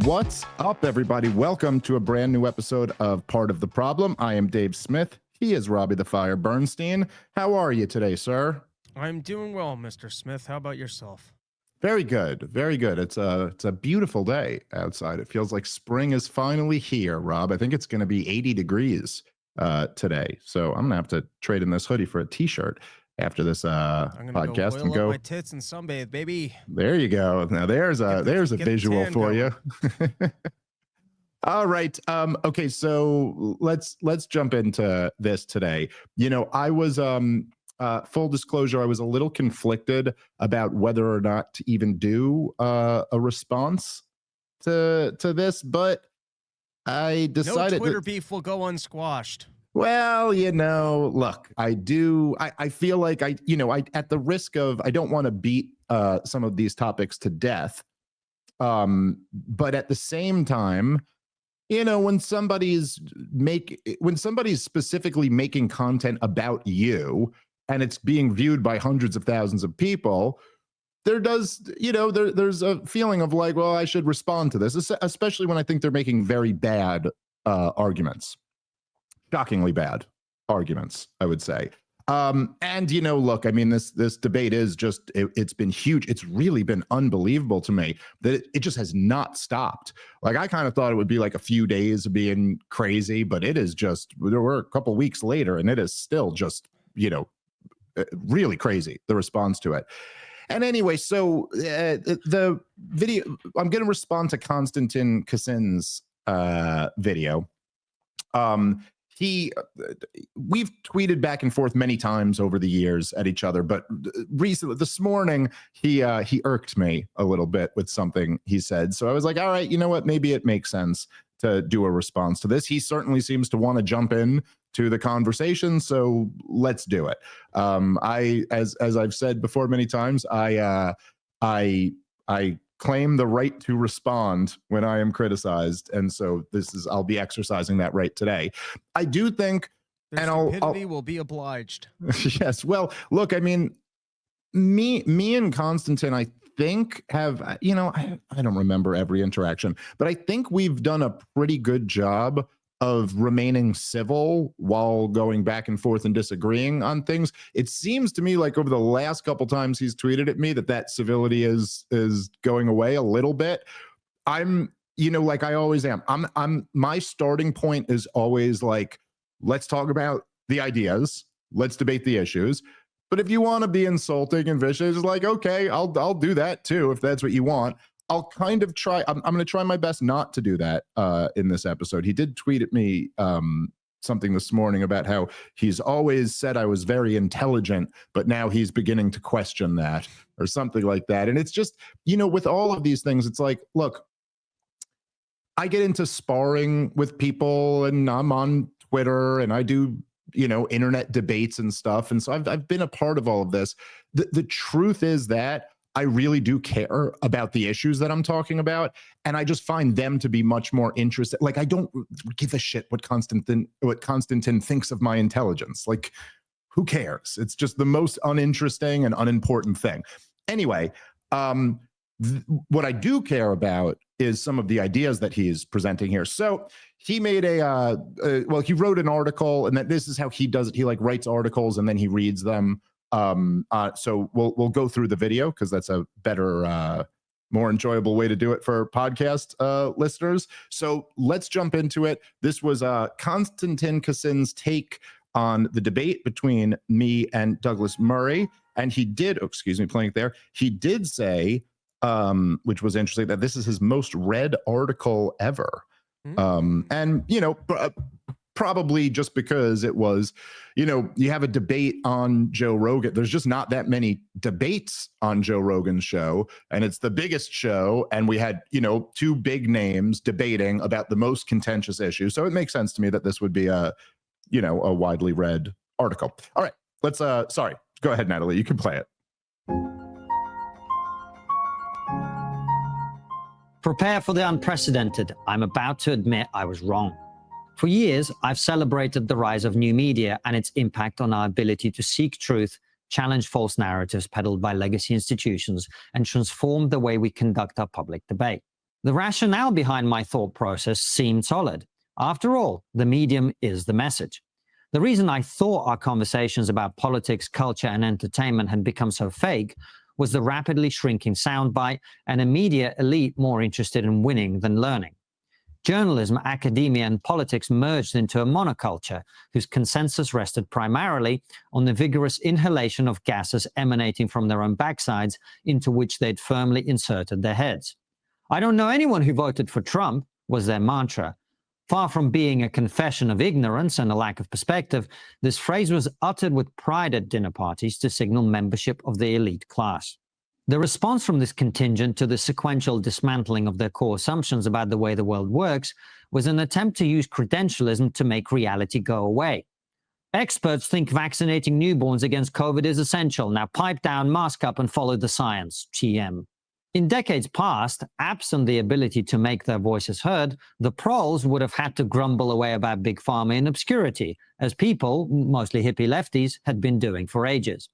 What's up, everybody? Welcome to a brand new episode of Part of the Problem. I am Dave Smith. He is Robbie the Fire Bernstein. How are you today, sir? I'm doing well, Mr. Smith. How about yourself? Very good. Very good. It's a beautiful day outside. It feels like spring is finally here, Rob. I think it's going to be 80 degrees today. So I'm going to have to trade in this hoodie for a t-shirt after this podcast go and go my tits and sunbathe, baby. There you go. Now there's a visual for you. All right. Okay, so let's jump into this today. You know, I was full disclosure, I was a little conflicted about whether or not to even do a response to this, but I decided no Twitter beef will go unsquashed. Well, you know, look, I feel like I at the risk of, I don't want to beat some of these topics to death. But at the same time, you know, when somebody's specifically making content about you and it's being viewed by hundreds of thousands of people, there's a feeling of like, well, I should respond to this, especially when I think they're making very bad arguments. Shockingly bad arguments, I would say. And, you know, look, I mean, this debate is just, it's been huge. It's really been unbelievable to me that it just has not stopped. Like, I kind of thought it would be like a few days of being crazy, but it is just, there were a couple weeks later and it is still just, you know, really crazy, the response to it. And anyway, so the video, I'm going to respond to Konstantin Kasin's video. We've tweeted back and forth many times over the years at each other, but recently, this morning, he irked me a little bit with something he said. So I was like, all right, you know what? Maybe it makes sense to do a response to this. He certainly seems to want to jump in to the conversation, so let's do it. As I've said before many times, I claim the right to respond when I am criticized, and so I'll be exercising that right today. I do think, their stupidity will be obliged. Yes. Well, look, I mean, me and Konstantin, I think have, you know, I don't remember every interaction, but I think we've done a pretty good job of remaining civil while going back and forth and disagreeing on things. It seems to me like over the last couple times he's tweeted at me that civility is going away a little bit. I'm, you know, like I always am. My starting point is always like, let's talk about the ideas, let's debate the issues. But if you want to be insulting and vicious, like, okay, I'll do that too if that's what you want. I'll kind of try. I'm going to try my best not to do that in this episode. He did tweet at me something this morning about how he's always said I was very intelligent, but now he's beginning to question that or something like that. And it's just, you know, with all of these things, it's like, look, I get into sparring with people and I'm on Twitter and I do, you know, internet debates and stuff. And so I've been a part of all of this. The truth is that I really do care about the issues that I'm talking about. And I just find them to be much more interested. Like, I don't give a shit what Konstantin thinks of my intelligence. Like, who cares? It's just the most uninteresting and unimportant thing. Anyway, what I do care about is some of the ideas that he's presenting here. So he made he wrote an article, and that this is how he does it. He like writes articles and then he reads them. So we'll go through the video because that's a better, more enjoyable way to do it for podcast listeners. So let's jump into it. This was Konstantin Kasin's take on the debate between me and Douglas Murray. And he did, playing it there. He did say, which was interesting, that this is his most read article ever. And, you know, probably just because it was, you know, you have a debate on Joe Rogan. There's just not that many debates on Joe Rogan's show, and it's the biggest show. And we had, you know, two big names debating about the most contentious issue. So it makes sense to me that this would be a widely read article. All right, let's, sorry, go ahead, Natalie, you can play it. Prepare for the unprecedented. I'm about to admit I was wrong. For years, I've celebrated the rise of new media and its impact on our ability to seek truth, challenge false narratives peddled by legacy institutions, and transform the way we conduct our public debate. The rationale behind my thought process seemed solid. After all, the medium is the message. The reason I thought our conversations about politics, culture, and entertainment had become so fake was the rapidly shrinking soundbite and a media elite more interested in winning than learning. Journalism, academia, and politics merged into a monoculture whose consensus rested primarily on the vigorous inhalation of gases emanating from their own backsides into which they'd firmly inserted their heads. "I don't know anyone who voted for Trump," was their mantra. Far from being a confession of ignorance and a lack of perspective, this phrase was uttered with pride at dinner parties to signal membership of the elite class. The response from this contingent to the sequential dismantling of their core assumptions about the way the world works was an attempt to use credentialism to make reality go away. "Experts think vaccinating newborns against COVID is essential. Now pipe down, mask up, and follow the science." TM. In decades past, absent the ability to make their voices heard, the proles would have had to grumble away about big pharma in obscurity, as people, mostly hippie lefties, had been doing for ages.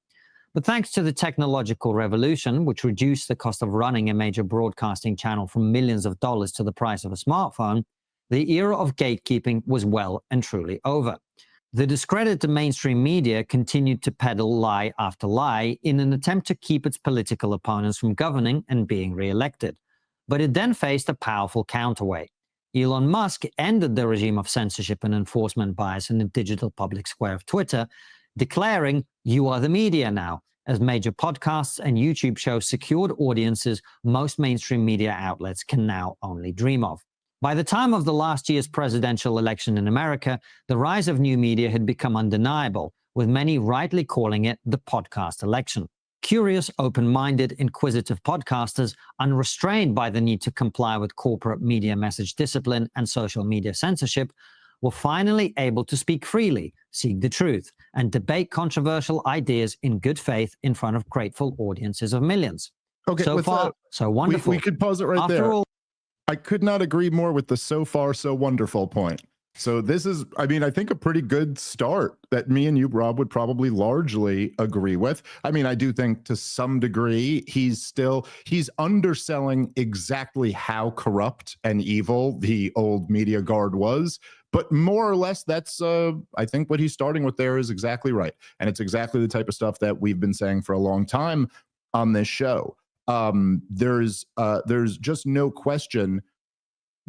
But thanks to the technological revolution, which reduced the cost of running a major broadcasting channel from millions of dollars to the price of a smartphone, the era of gatekeeping was well and truly over. The discredited mainstream media continued to peddle lie after lie in an attempt to keep its political opponents from governing and being re-elected. But it then faced a powerful counterweight. Elon Musk ended the regime of censorship and enforcement bias in the digital public square of Twitter, declaring, "You are the media now," as major podcasts and YouTube shows secured audiences most mainstream media outlets can now only dream of. By the time of the last year's presidential election in America, the rise of new media had become undeniable, with many rightly calling it the podcast election. Curious, open-minded, inquisitive podcasters, unrestrained by the need to comply with corporate media message discipline and social media censorship, were finally able to speak freely, seek the truth, and debate controversial ideas in good faith in front of grateful audiences of millions. Okay, so far, so wonderful. We could pause it right there. I could not agree more with the "so far, so wonderful" point. So this is, I mean, I think a pretty good start that me and you, Rob, would probably largely agree with. I mean, I do think to some degree he's underselling exactly how corrupt and evil the old media guard was. But more or less, that's, I think what he's starting with there is exactly right. And it's exactly the type of stuff that we've been saying for a long time on this show. There's just no question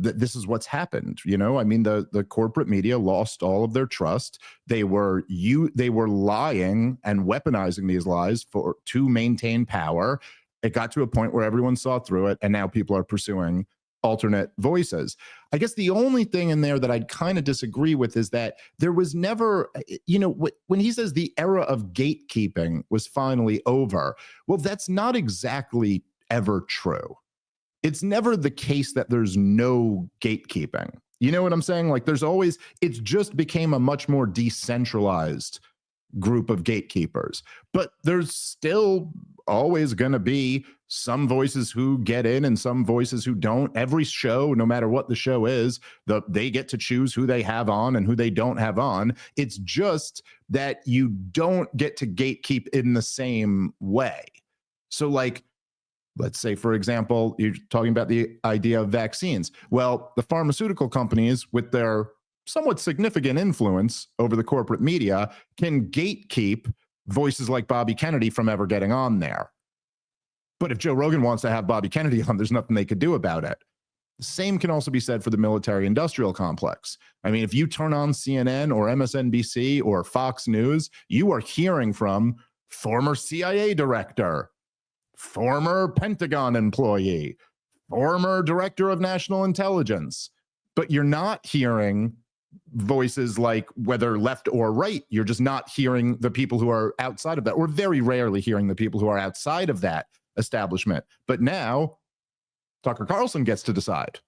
that this is what's happened. You know, I mean, the corporate media lost all of their trust. They were lying and weaponizing these lies to maintain power. It got to a point where everyone saw through it, and now people are pursuing alternate voices. I guess the only thing in there that I'd kind of disagree with is that there was never, you know, when he says the era of gatekeeping was finally over, well, that's not exactly ever true. It's never the case that there's no gatekeeping. You know what I'm saying? Like there's always, it's just became a much more decentralized group of gatekeepers, but there's still always going to be some voices who get in and some voices who don't. Every show, no matter what the show is, they get to choose who they have on and who they don't have on. It's just that you don't get to gatekeep in the same way. So like, let's say, for example, you're talking about the idea of vaccines. Well, the pharmaceutical companies, with their somewhat significant influence over the corporate media, can gatekeep voices like Bobby Kennedy from ever getting on there. But if Joe Rogan wants to have Bobby Kennedy on, there's nothing they could do about it. The same can also be said for the military-industrial complex. I mean, if you turn on CNN or MSNBC or Fox News, you are hearing from former CIA director, former Pentagon employee, former director of national intelligence, but you're not hearing voices like whether left or right. You're just not hearing the people who are outside of that, or very rarely hearing the people who are outside of that establishment. But now Tucker Carlson gets to decide.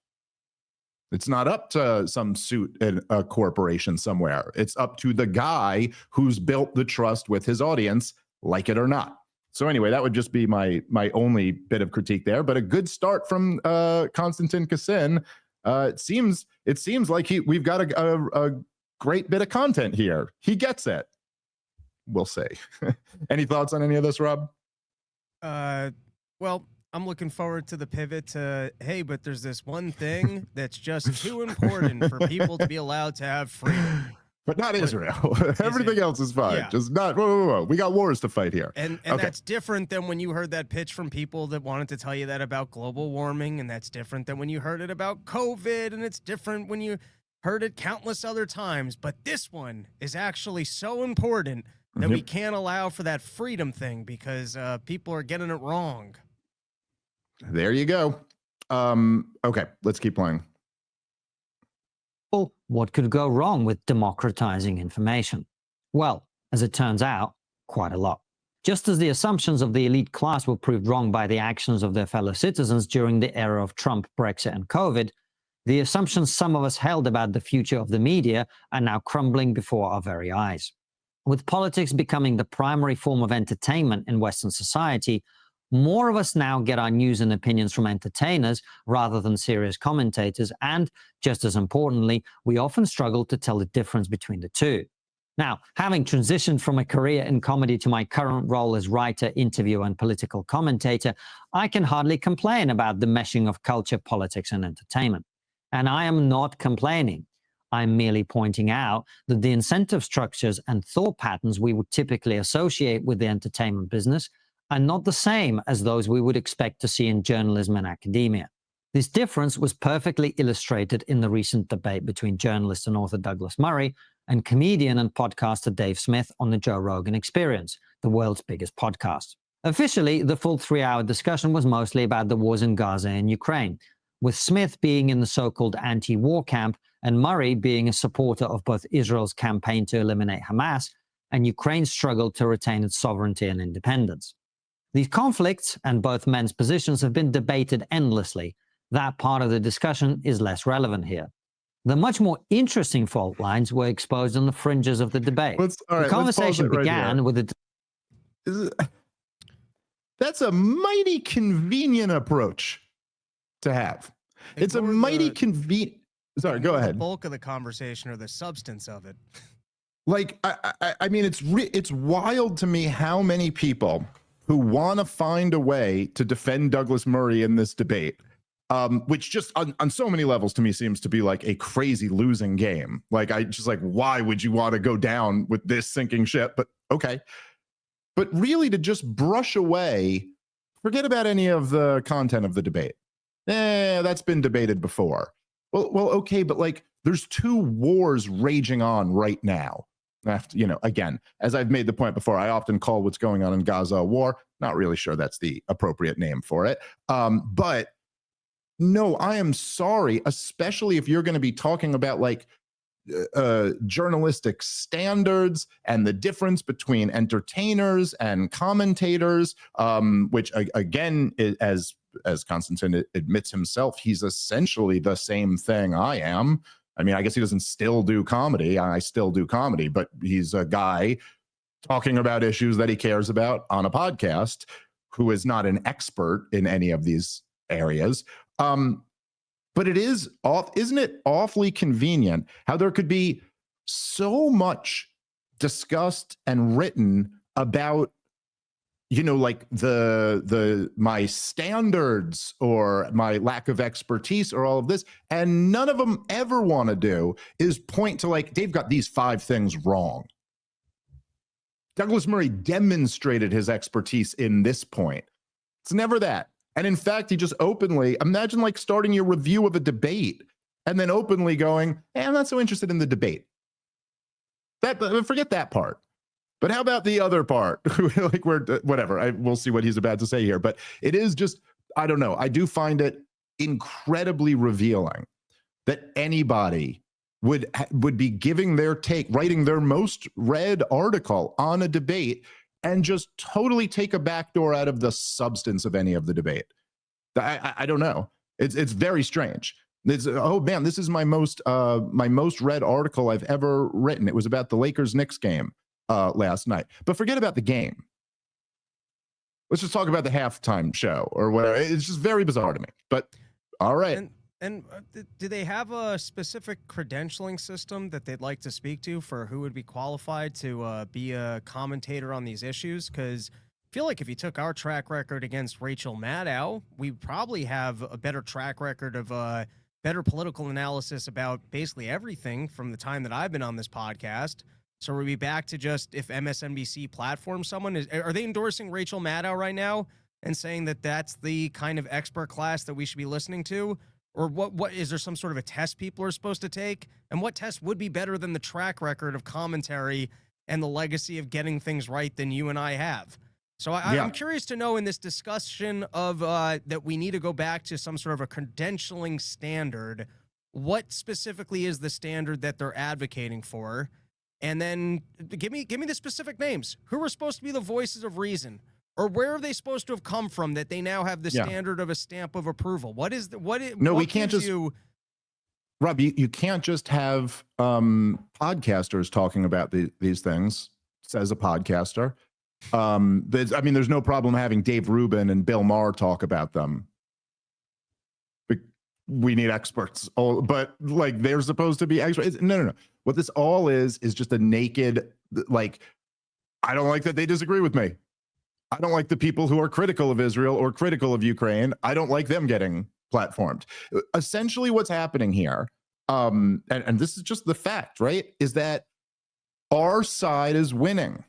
It's not up to some suit in a corporation somewhere. It's up to the guy who's built the trust with his audience, like it or not. So anyway, that would just be my only bit of critique there. But a good start from Konstantin Kasin. It seems like we've got a great bit of content here. He gets it. We'll see. Any thoughts on any of this, Rob? Well, I'm looking forward to the pivot to, hey, but there's this one thing that's just too important for people to be allowed to have freedom. But not Israel. Everything else is fine. Yeah. Just not. Whoa. We got wars to fight here. And okay. That's different than when you heard that pitch from people that wanted to tell you that about global warming, and that's different than when you heard it about COVID, and it's different when you heard it countless other times. But this one is actually so important that we can't allow for that freedom thing because people are getting it wrong. There you go. Okay, let's keep playing. Well, what could go wrong with democratizing information? Well, as it turns out, quite a lot. Just as the assumptions of the elite class were proved wrong by the actions of their fellow citizens during the era of Trump, Brexit, and COVID, the assumptions some of us held about the future of the media are now crumbling before our very eyes. With politics becoming the primary form of entertainment in Western society, more of us now get our news and opinions from entertainers rather than serious commentators, and, just as importantly, we often struggle to tell the difference between the two. Now, having transitioned from a career in comedy to my current role as writer, interviewer, and political commentator, I can hardly complain about the meshing of culture, politics, and entertainment. And I am not complaining. I'm merely pointing out that the incentive structures and thought patterns we would typically associate with the entertainment business are not the same as those we would expect to see in journalism and academia. This difference was perfectly illustrated in the recent debate between journalist and author Douglas Murray and comedian and podcaster Dave Smith on the Joe Rogan Experience, the world's biggest podcast. Officially, the full 3-hour discussion was mostly about the wars in Gaza and Ukraine, with Smith being in the so-called anti-war camp and Murray being a supporter of both Israel's campaign to eliminate Hamas and Ukraine's struggle to retain its sovereignty and independence. These conflicts and both men's positions have been debated endlessly. That part of the discussion is less relevant here. The much more interesting fault lines were exposed on the fringes of the debate. The conversation began with a... That's a mighty convenient approach to have. It's a mighty convenient... Sorry, go ahead. The bulk of the conversation or the substance of it. Like, I mean, it's wild to me how many people who want to find a way to defend Douglas Murray in this debate, which just on so many levels to me seems to be like a crazy losing game. Like, why would you want to go down with this sinking ship? But okay. But really to just brush away, forget about any of the content of the debate. That's been debated before. Well, okay, but like there's 2 wars raging on right now. Again, as I've made the point before, I often call what's going on in Gaza a war. Not really sure that's the appropriate name for it. But no, I am sorry, especially if you're going to be talking about like journalistic standards and the difference between entertainers and commentators, which again, as Konstantin admits himself, he's essentially the same thing I am. I mean, I guess he doesn't still do comedy. I still do comedy, but he's a guy talking about issues that he cares about on a podcast who is not an expert in any of these areas. But isn't it awfully convenient how there could be so much discussed and written about, like my standards or my lack of expertise or all of this, and none of them ever want to do is point to like, Dave got these 5 things wrong. Douglas Murray demonstrated his expertise in this point. It's never that. And in fact, he just openly, imagine like starting your review of a debate and then openly going, hey, I'm not so interested in the debate. Forget that part. But how about the other part? Like whatever, we'll see what he's about to say here. But it is just, I don't know. I do find it incredibly revealing that anybody would be giving their take, writing their most read article on a debate and just totally take a backdoor out of the substance of any of the debate. I don't know. It's very strange. Oh man, this is my most read article I've ever written. It was about the Lakers-Knicks game last night. But forget about the game. Let's just talk about the halftime show or whatever. It's just very bizarre to me. But all right. And do they have a specific credentialing system that they'd like to speak to for who would be qualified to be a commentator on these issues? Because feel like if you took our track record against Rachel Maddow, we probably have a better track record of better political analysis about basically everything from the time that I've been on this podcast. So we'll be back to just if MSNBC platforms someone, are they endorsing Rachel Maddow right now and saying that that's the kind of expert class that we should be listening to? Or what is there some sort of a test people are supposed to take? And what test would be better than the track record of commentary and the legacy of getting things right than you and I have? So I'm curious to know in this discussion of that we need to go back to some sort of a credentialing standard, what specifically is the standard that they're advocating for? And then give me the specific names. Who are supposed to be the voices of reason? Or where are they supposed to have come from that they now have the standard of a stamp of approval? What is we can't just Rob, you can't just have podcasters talking about these things, says a podcaster. There's no problem having Dave Rubin and Bill Maher talk about them. We need experts. But like they're supposed to be experts. No. What this all is just a naked, like, I don't like that they disagree with me. I don't like the people who are critical of Israel or critical of Ukraine. I don't like them getting platformed. Essentially what's happening here, and this is just the fact, right, is that our side is winning.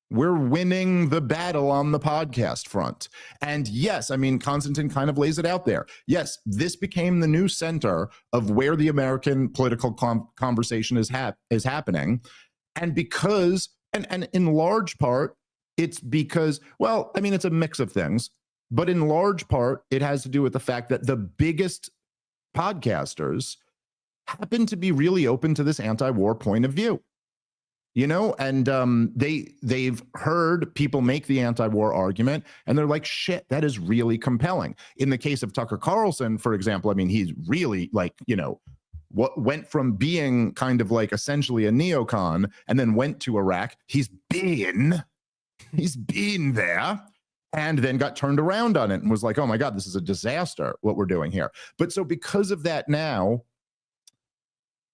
We're winning the battle on the podcast front. And yes, I mean, Konstantin kind of lays it out there. Yes, this became the new center of where the American political conversation is happening. And because, and in large part, it's because, well, I mean, it's a mix of things, but in large part, it has to do with the fact that the biggest podcasters happen to be really open to this anti-war point of view. You know, and they've heard people make the anti-war argument, and they're like, shit, that is really compelling. In the case of Tucker Carlson, for example, I mean, he's really like, you know, what went from being kind of like essentially a neocon and then went to Iraq. He's been there and then got turned around on it and was like, oh my God, this is a disaster, what we're doing here. But so because of that now,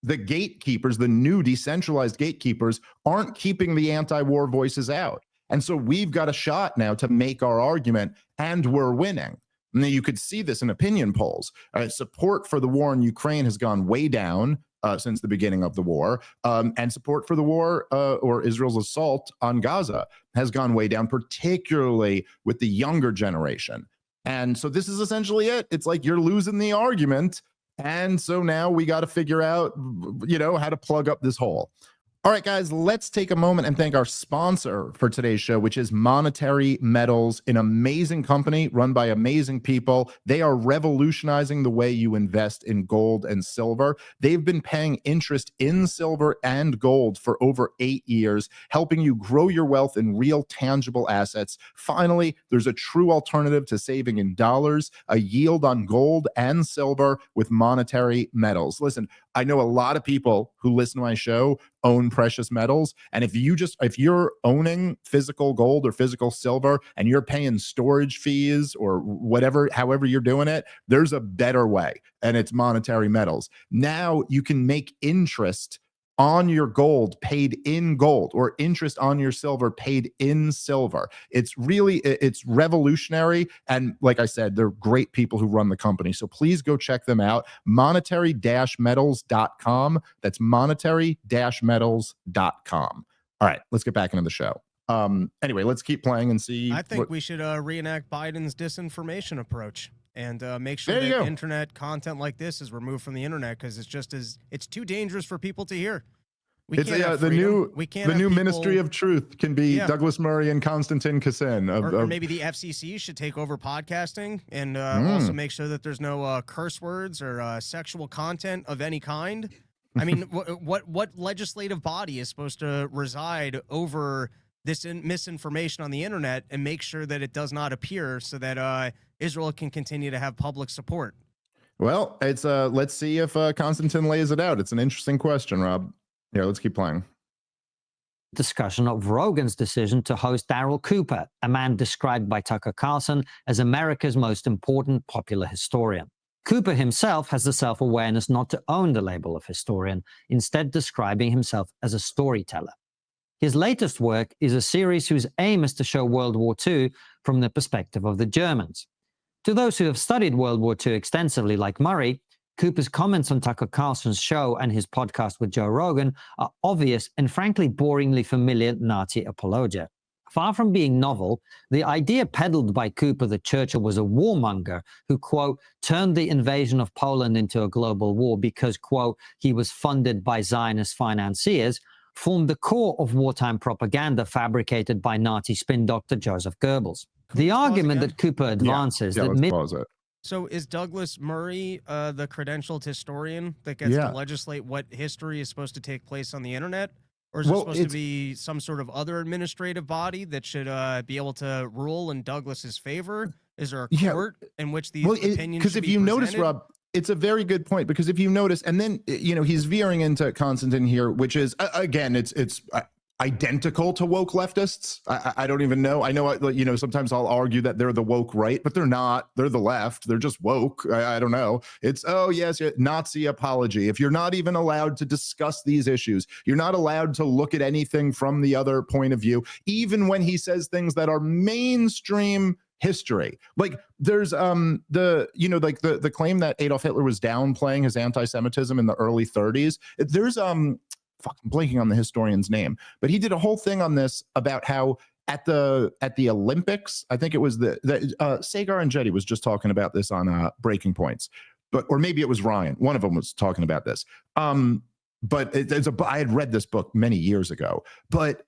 the gatekeepers, the new decentralized gatekeepers, aren't keeping the anti-war voices out. And so we've got a shot now to make our argument, and we're winning. And then you could see this in opinion polls. Support for the war in Ukraine has gone way down since the beginning of the war. And support for the war or Israel's assault on Gaza has gone way down, particularly with the younger generation. And so this is essentially it. It's like you're losing the argument. And so now we got to figure out, you know, how to plug up this hole. All right, guys, let's take a moment and thank our sponsor for today's show, which is Monetary Metals, an amazing company run by amazing people. They are revolutionizing the way you invest in gold and silver. They've been paying interest in silver and gold for over 8 years, helping you grow your wealth in real tangible assets. Finally, there's a true alternative to saving in dollars, a yield on gold and silver with Monetary Metals. Listen, I know a lot of people who listen to my show own precious metals. And if you're owning physical gold or physical silver and you're paying storage fees or whatever, however you're doing it, there's a better way, and it's Monetary Metals. Now you can make interest on your gold paid in gold or interest on your silver paid in silver. It's revolutionary. And like I said, they're great people who run the company. So please go check them out. Monetary-metals.com. That's monetary-metals.com. All right, let's get back into the show. Anyway, let's keep playing and see. I think we should reenact Biden's disinformation approach and make sure that internet content like this is removed from the internet, because it's too dangerous for people to hear. The new Ministry of Truth can be Douglas Murray and Konstantin Kassin. Or maybe the FCC should take over podcasting and also make sure that there's no curse words or sexual content of any kind. I mean, what legislative body is supposed to reside over this misinformation on the internet and make sure that it does not appear, so that Israel can continue to have public support? Well, it's let's see if Konstantin lays it out. It's an interesting question, Rob. Here, let's keep playing. Discussion of Rogan's decision to host Daryl Cooper, a man described by Tucker Carlson as America's most important popular historian. Cooper himself has the self-awareness not to own the label of historian, instead describing himself as a storyteller. His latest work is a series whose aim is to show World War II from the perspective of the Germans. To those who have studied World War II extensively, like Murray, Cooper's comments on Tucker Carlson's show and his podcast with Joe Rogan are obvious and frankly boringly familiar Nazi apologia. Far from being novel, the idea peddled by Cooper that Churchill was a warmonger who, quote, turned the invasion of Poland into a global war because, quote, he was funded by Zionist financiers, formed the core of wartime propaganda fabricated by Nazi spin doctor Joseph Goebbels. The argument that Cooper advances that So is Douglas Murray the credentialed historian that gets to legislate what history is supposed to take place on the internet? Or is it supposed to be some sort of other administrative body that should be able to rule in Douglas's favor? Is there a court in which these opinions because if you notice, Rob, it's a very good point, because if you notice, and then, you know, he's veering into Konstantin here, which is, again, it's identical to woke leftists. I don't even know. I know, you know, sometimes I'll argue that they're the woke right, but they're not. They're the left. They're just woke. I don't know. It's, oh, yes, Nazi apology. If you're not even allowed to discuss these issues, you're not allowed to look at anything from the other point of view, even when he says things that are mainstream history. Like there's the claim that Adolf Hitler was downplaying his anti-Semitism in the early 30s. There's I'm blanking on the historian's name, but he did a whole thing on this about how at the Olympics, I think it was Sagar and Jetty was just talking about this on Breaking Points, or maybe it was Ryan. One of them was talking about this. But I had read this book many years ago, but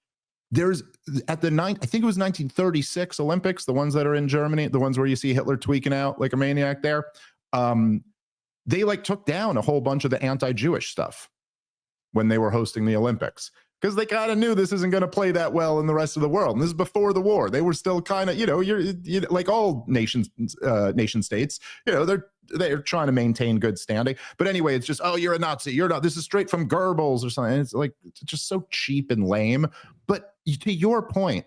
there's at the I think it was 1936 Olympics, the ones that are in Germany, the ones where you see Hitler tweaking out like a maniac there. They like took down a whole bunch of the anti-Jewish stuff when they were hosting the Olympics, because they kind of knew this isn't going to play that well in the rest of the world. And this is before the war. They were still kind of, you're like all nation states, they're trying to maintain good standing. But anyway, it's just, oh, you're a Nazi. You're not. This is straight from Goebbels or something. And it's like, it's just so cheap and lame. But to your point,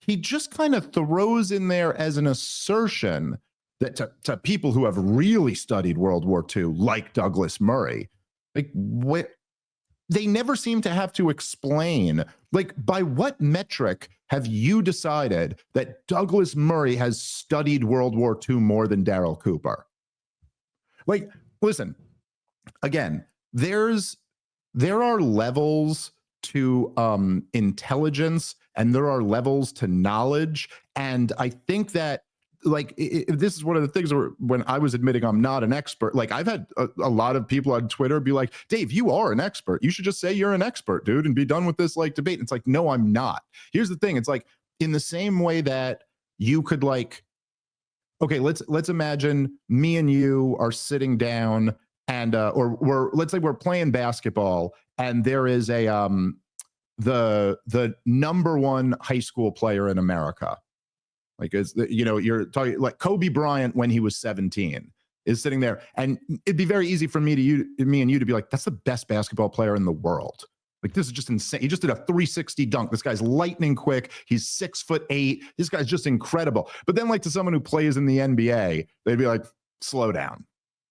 he just kind of throws in there as an assertion that to people who have really studied World War II, like Douglas Murray, like what, they never seem to have to explain, like, by what metric have you decided that Douglas Murray has studied World War II more than Daryl Cooper? Like, listen, again, there are levels to intelligence and there are levels to knowledge. And I think that, like, this is one of the things where when I was admitting I'm not an expert, like I've had a lot of people on Twitter be like, Dave, you are an expert. You should just say you're an expert, dude, and be done with this like debate. And it's like, no, I'm not. Here's the thing. It's like, in the same way that you could, like, okay, let's imagine me and you are sitting down and let's say we're playing basketball and there is the number one high school player in America. Like, you're talking like Kobe Bryant when he was 17 is sitting there, and it'd be very easy for me and you to be like, that's the best basketball player in the world. Like, this is just insane. He just did a 360 dunk. This guy's lightning quick. He's 6'8". This guy's just incredible. But then, like, to someone who plays in the NBA, they'd be like, slow down.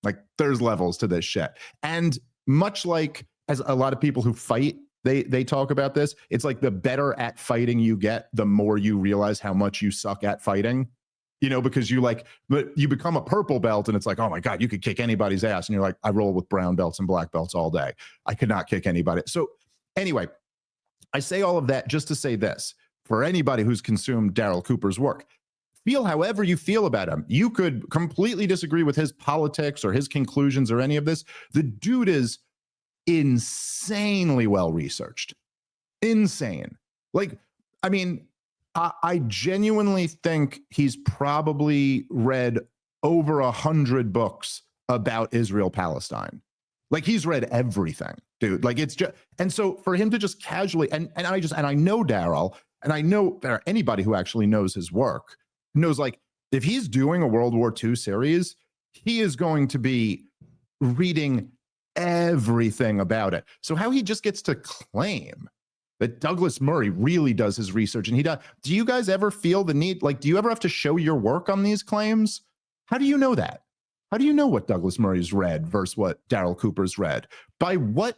Like, there's levels to this shit. And much like as a lot of people who fight, they talk about this. It's like the better at fighting you get, the more you realize how much you suck at fighting, because but you become a purple belt and it's like, oh my God, you could kick anybody's ass. And you're like, I roll with brown belts and black belts all day. I could not kick anybody. So anyway, I say all of that just to say this, for anybody who's consumed Daryl Cooper's work, feel however you feel about him. You could completely disagree with his politics or his conclusions or any of this. The dude is insanely well researched. Insane. Like, I mean, I genuinely think he's probably read over 100 books about Israel Palestine. Like, he's read everything, dude. Like, it's just, and so for him to just casually, and I know Daryl, and I know anybody who actually knows his work knows, like, if he's doing a World War II series, he is going to be reading everything about it. So how he just gets to claim that Douglas Murray really does his research, and he does. Do you guys ever feel the need? Like, do you ever have to show your work on these claims? How do you know that? How do you know what Douglas Murray's read versus what Daryl Cooper's read? By what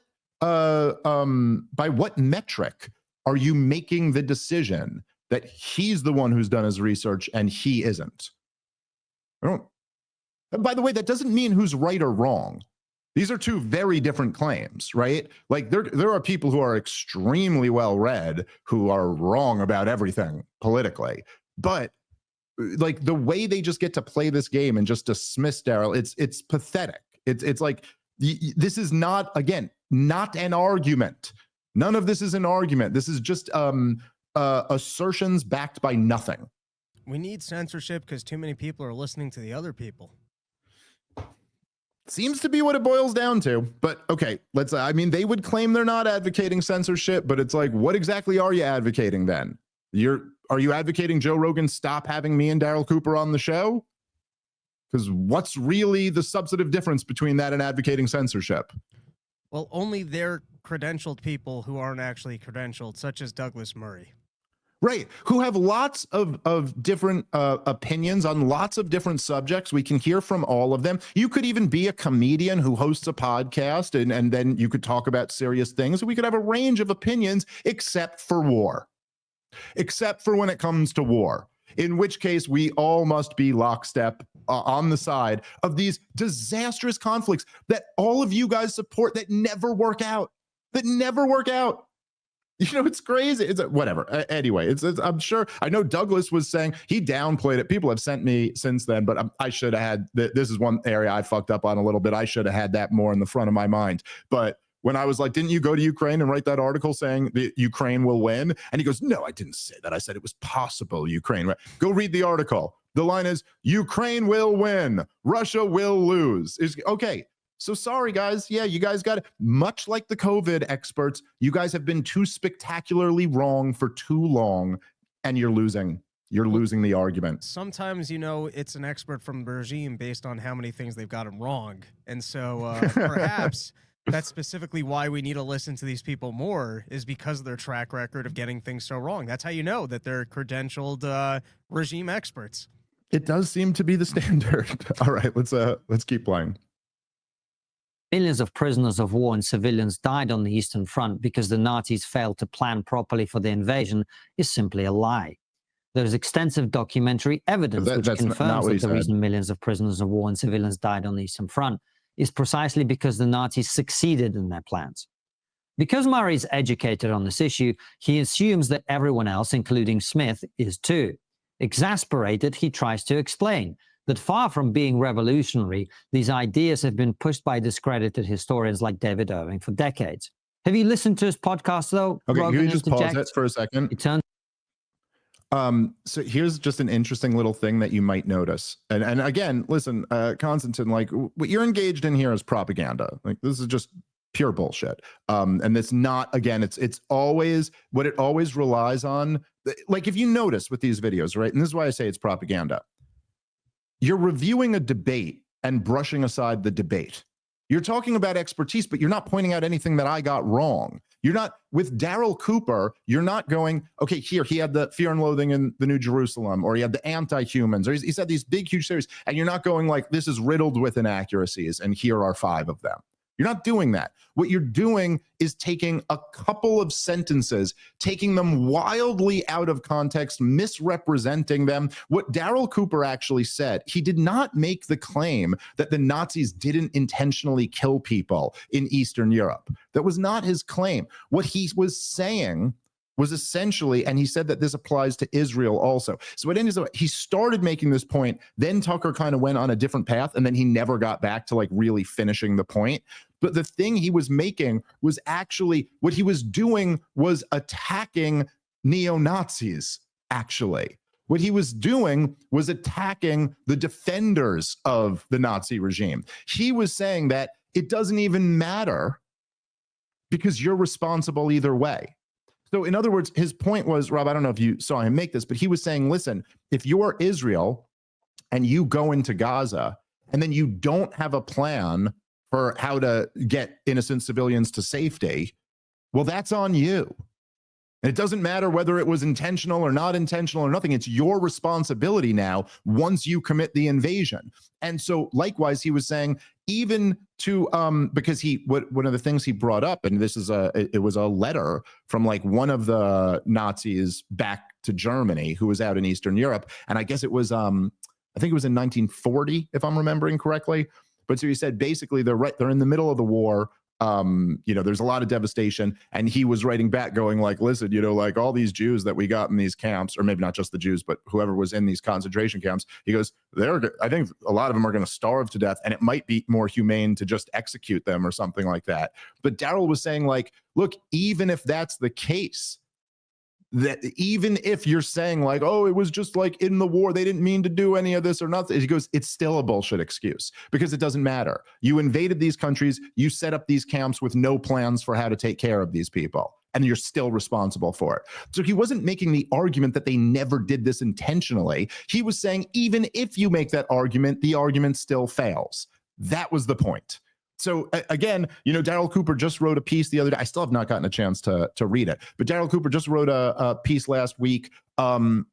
metric are you making the decision that he's the one who's done his research and he isn't? I don't. By the way, that doesn't mean who's right or wrong. These are two very different claims, right? Like there are people who are extremely well read who are wrong about everything politically, but like the way they just get to play this game and just dismiss Daryl, it's pathetic. It's like this is not, again, not an argument. None of this is an argument. This is just assertions backed by nothing. We need censorship because too many people are listening to the other people. Seems to be what it boils down to. But okay, I mean, they would claim they're not advocating censorship, but it's like, what exactly are you advocating then? Are you advocating Joe Rogan stop having me and Daryl Cooper on the show? Because what's really the substantive difference between that and advocating censorship? Well, only they're credentialed people who aren't actually credentialed, such as Douglas Murray. Right, who have lots of different opinions on lots of different subjects. We can hear from all of them. You could even be a comedian who hosts a podcast, and then you could talk about serious things. We could have a range of opinions, except for war. Except for when it comes to war, in which case we all must be lockstep on the side of these disastrous conflicts that all of you guys support that never work out. You know, it's crazy. It's whatever. Anyway, I'm sure. I know Douglas was saying he downplayed it. People have sent me since then, but I should have had. This is one area I fucked up on a little bit. I should have had that more in the front of my mind. But when I was like, didn't you go to Ukraine and write that article saying that Ukraine will win? And he goes, no, I didn't say that. I said it was possible Ukraine. Right? Go read the article. The line is, Ukraine will win. Russia will lose. Okay. So sorry, guys. Yeah, you guys got it. Much like the COVID experts, you guys have been too spectacularly wrong for too long, and you're losing. You're losing the argument. Sometimes, you know, it's an expert from the regime based on how many things they've gotten wrong. And so perhaps that's specifically why we need to listen to these people more, is because of their track record of getting things so wrong. That's how you know that they're credentialed regime experts. It does seem to be the standard. All right, let's keep playing. Millions of prisoners of war and civilians died on the Eastern Front because the Nazis failed to plan properly for the invasion is simply a lie. There is extensive documentary evidence which confirms that the reason millions of prisoners of war and civilians died on the Eastern Front is precisely because the Nazis succeeded in their plans. Because Murray is educated on this issue, he assumes that everyone else, including Smith, is too. Exasperated, he tries to explain that far from being revolutionary, these ideas have been pushed by discredited historians like David Irving for decades. Have you listened to his podcast, though? Okay, can you just pause it for a second? So here's just an interesting little thing that you might notice. And again, listen, Konstantin, like what you're engaged in here is propaganda. Like this is just pure bullshit. And it's not, again, it's always what it always relies on. Like if you notice with these videos, right? And this is why I say it's propaganda. You're reviewing a debate and brushing aside the debate. You're talking about expertise, but you're not pointing out anything that I got wrong. You're not, with Daryl Cooper, you're not going, okay, here, he had the Fear and Loathing in the New Jerusalem, or he had the Anti-Humans, or he's had these big, huge series, and you're not going like, this is riddled with inaccuracies, and here are 5 of them. You're not doing that. What you're doing is taking a couple of sentences, taking them wildly out of context, misrepresenting them. What Daryl Cooper actually said, he did not make the claim that the Nazis didn't intentionally kill people in Eastern Europe. That was not his claim. What he was saying was essentially, and he said that this applies to Israel also. So what ended up, he started making this point, then Tucker kind of went on a different path, and then he never got back to like really finishing the point. But the thing he was making was actually, what he was doing was attacking neo-Nazis, actually. What he was doing was attacking the defenders of the Nazi regime. He was saying that it doesn't even matter because you're responsible either way. So in other words, his point was, Rob, I don't know if you saw him make this, but he was saying, listen, if you're Israel and you go into Gaza and then you don't have a plan for how to get innocent civilians to safety, well, that's on you. And it doesn't matter whether it was intentional or not intentional or nothing. It's your responsibility now once you commit the invasion. And so likewise, he was saying, even to because one of the things he brought up, and this is it was a letter from like one of the Nazis back to Germany who was out in Eastern Europe. And I guess it was I think it was in 1940, if I'm remembering correctly. But so he said basically they're in the middle of the war. There's a lot of devastation, and he was writing back going like, listen, like all these Jews that we got in these camps, or maybe not just the Jews, but whoever was in these concentration camps, he goes, I think a lot of them are going to starve to death, and it might be more humane to just execute them or something like that. But Daryl was saying like, look, even if that's the case, that even if you're saying like, oh, it was just like in the war, they didn't mean to do any of this or nothing. He goes, it's still a bullshit excuse because it doesn't matter. You invaded these countries, you set up these camps with no plans for how to take care of these people, and you're still responsible for it. So he wasn't making the argument that they never did this intentionally. He was saying, even if you make that argument, the argument still fails. That was the point. So again, Daryl Cooper just wrote a piece the other day. I still have not gotten a chance to read it, but Daryl Cooper just wrote a piece last week, condemning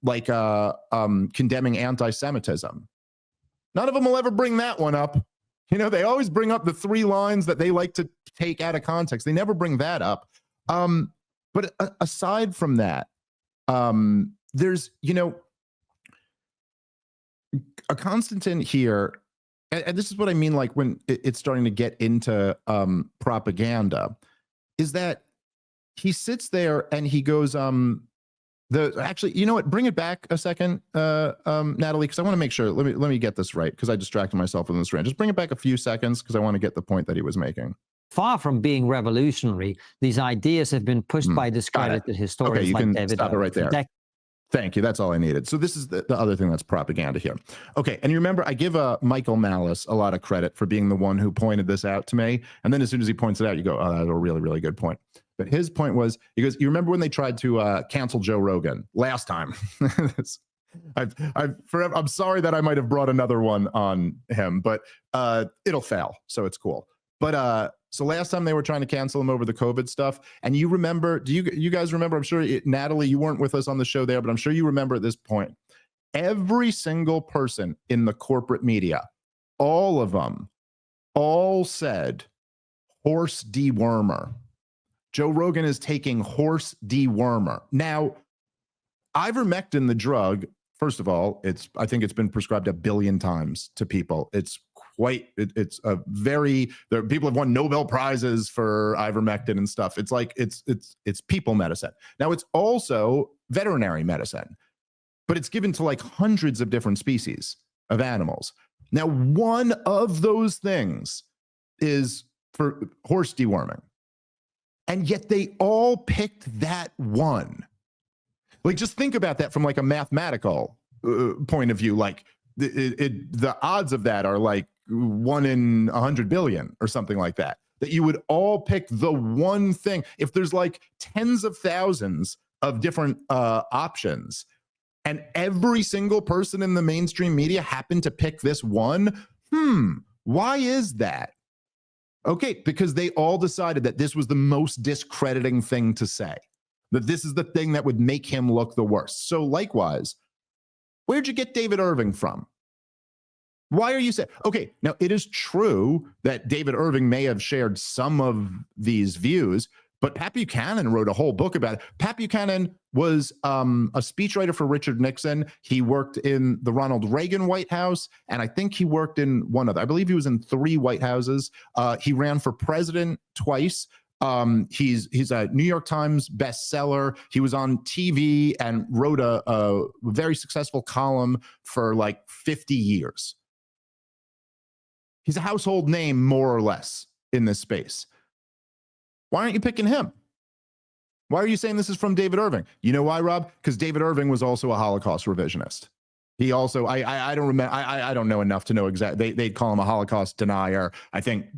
anti-Semitism. None of them will ever bring that one up. They always bring up the 3 lines that they like to take out of context. They never bring that up. But aside from that, there's, a Konstantin here. And this is what I mean, like when it's starting to get into propaganda, is that he sits there and he goes, actually, you know what? Bring it back a second, Natalie, because I want to make sure. Let me get this right, because I distracted myself in this rant. Just bring it back a few seconds, because I want to get the point that he was making. Far from being revolutionary, these ideas have been pushed by discredited historians okay, you like can David. Stop it right there. Thank you. That's all I needed. So this is the other thing that's propaganda here. Okay. And you remember, I give Michael Malice a lot of credit for being the one who pointed this out to me. And then as soon as he points it out, you go, oh, that's a really, really good point. But his point was, he goes, you remember when they tried to cancel Joe Rogan last time? I'm sorry that I might have brought another one on him, but it'll fail. So it's cool. But so last time they were trying to cancel him over the COVID stuff, and you remember, do you guys remember? I'm sure, Natalie, you weren't with us on the show there, but I'm sure you remember at this point, every single person in the corporate media, all of them, all said horse dewormer. Joe Rogan is taking horse dewormer. Now, ivermectin, the drug, first of all, I think it's been prescribed 1 billion times to people. It's people have won Nobel Prizes for ivermectin and stuff. It's like, it's people medicine. Now, it's also veterinary medicine, but it's given to like hundreds of different species of animals. Now, one of those things is for horse deworming. And yet they all picked that one. Like, just think about that from like a mathematical point of view. Like the odds of that are like 1 in 100 billion or something like that, that you would all pick the one thing. If there's like tens of thousands of different options, and every single person in the mainstream media happened to pick this one, why is that? Okay, because they all decided that this was the most discrediting thing to say, that this is the thing that would make him look the worst. So likewise, where'd you get David Irving from? Why are you saying, okay, now it is true that David Irving may have shared some of these views, but Pat Buchanan wrote a whole book about it. Pat Buchanan was a speechwriter for Richard Nixon. He worked in the Ronald Reagan White House, and I think he worked in one other. I believe he was in 3 White Houses. He ran for president twice. He's a New York Times bestseller. He was on TV and wrote a very successful column for like 50 years. He's a household name, more or less, in this space. Why aren't you picking him? Why are you saying this is from David Irving? You know why, Rob? Because David Irving was also a Holocaust revisionist. He also, I don't remember, I don't know enough to know exactly. They'd call him a Holocaust denier. I think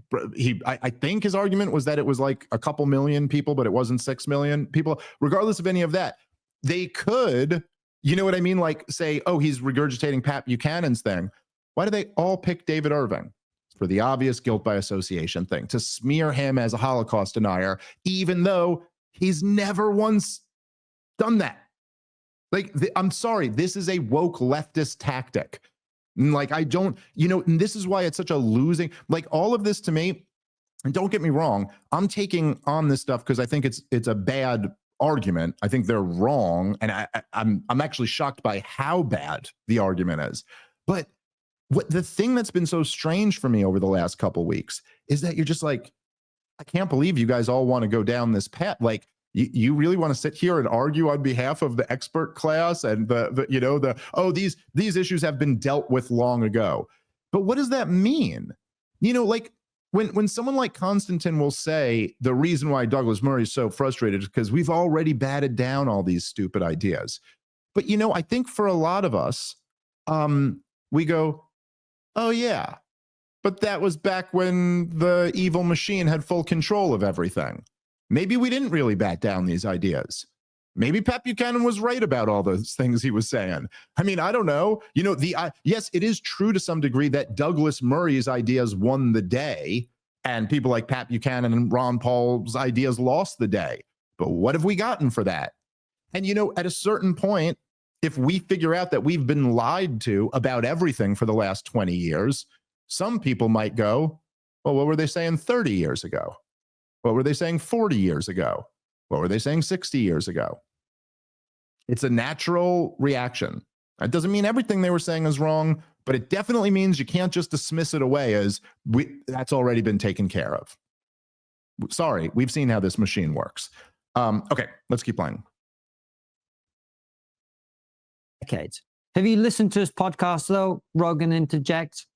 his argument was that it was like a couple million people, but it wasn't 6 million people. Regardless of any of that, they could, you know what I mean? Like say, oh, he's regurgitating Pat Buchanan's thing. Why do they all pick David Irving? For the obvious guilt by association thing, to smear him as a Holocaust denier, even though he's never once done that. Like, I'm sorry, this is a woke leftist tactic. Like, I don't, and this is why it's such a losing, like all of this to me, and don't get me wrong, I'm taking on this stuff because I think it's a bad argument. I think they're wrong. And I'm actually shocked by how bad the argument is. But what the thing that's been so strange for me over the last couple weeks is that you're just like, I can't believe you guys all want to go down this path. Like, you really want to sit here and argue on behalf of the expert class and these issues have been dealt with long ago. But what does that mean? Like when someone like Konstantin will say the reason why Douglas Murray is so frustrated is because we've already batted down all these stupid ideas. But I think for a lot of us, we go, oh yeah, but that was back when the evil machine had full control of everything. Maybe we didn't really bat down these ideas. Maybe Pat Buchanan was right about all those things he was saying. I mean, I don't know. Yes, it is true to some degree that Douglas Murray's ideas won the day and people like Pat Buchanan and Ron Paul's ideas lost the day. But what have we gotten for that? And, at a certain point, if we figure out that we've been lied to about everything for the last 20 years, some people might go, well, what were they saying 30 years ago? What were they saying 40 years ago? What were they saying 60 years ago? It's a natural reaction. That doesn't mean everything they were saying is wrong, but it definitely means you can't just dismiss it away as that's already been taken care of. Sorry, we've seen how this machine works. Okay, let's keep playing. Decades. Have you listened to his podcast, though? Rogan interjects.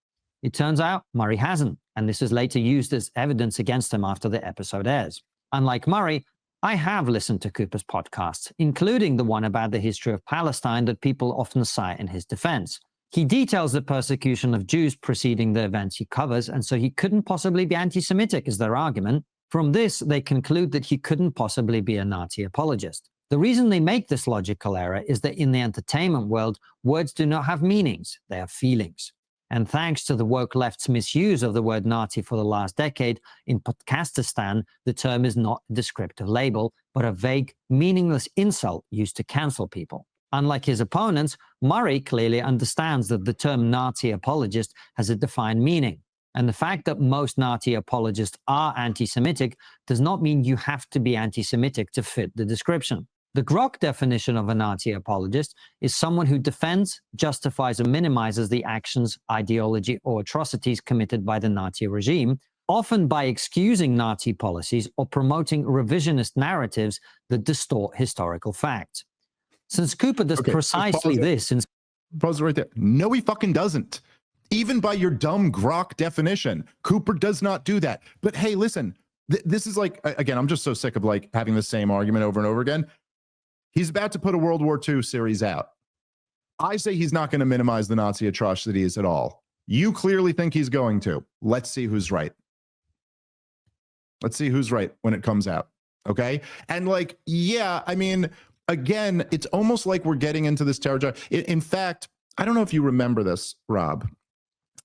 It turns out Murray hasn't, and this is later used as evidence against him after the episode airs. Unlike Murray, I have listened to Cooper's podcasts, including the one about the history of Palestine that people often cite in his defense. He details the persecution of Jews preceding the events he covers, and so he couldn't possibly be anti-Semitic, is their argument. From this, they conclude that he couldn't possibly be a Nazi apologist. The reason they make this logical error is that in the entertainment world, words do not have meanings, they have feelings. And thanks to the woke left's misuse of the word Nazi for the last decade, in Podcastistan, the term is not a descriptive label, but a vague, meaningless insult used to cancel people. Unlike his opponents, Murray clearly understands that the term Nazi apologist has a defined meaning. And the fact that most Nazi apologists are anti-Semitic does not mean you have to be anti-Semitic to fit the description. The Grok definition of a Nazi apologist is someone who defends, justifies, or minimizes the actions, ideology, or atrocities committed by the Nazi regime, often by excusing Nazi policies or promoting revisionist narratives that distort historical facts. Since Cooper does precisely this... Pause it right there. No, he fucking doesn't. Even by your dumb Grok definition, Cooper does not do that. But hey, listen, this is like, again, I'm just so sick of like having the same argument over and over again. He's about to put a World War II series out. I say he's not going to minimize the Nazi atrocities at all. You clearly think he's going to. Let's see who's right. Let's see who's right when it comes out. Okay? And like, yeah, I mean, again, it's almost like we're getting into this territory. In fact, I don't know if you remember this, Rob.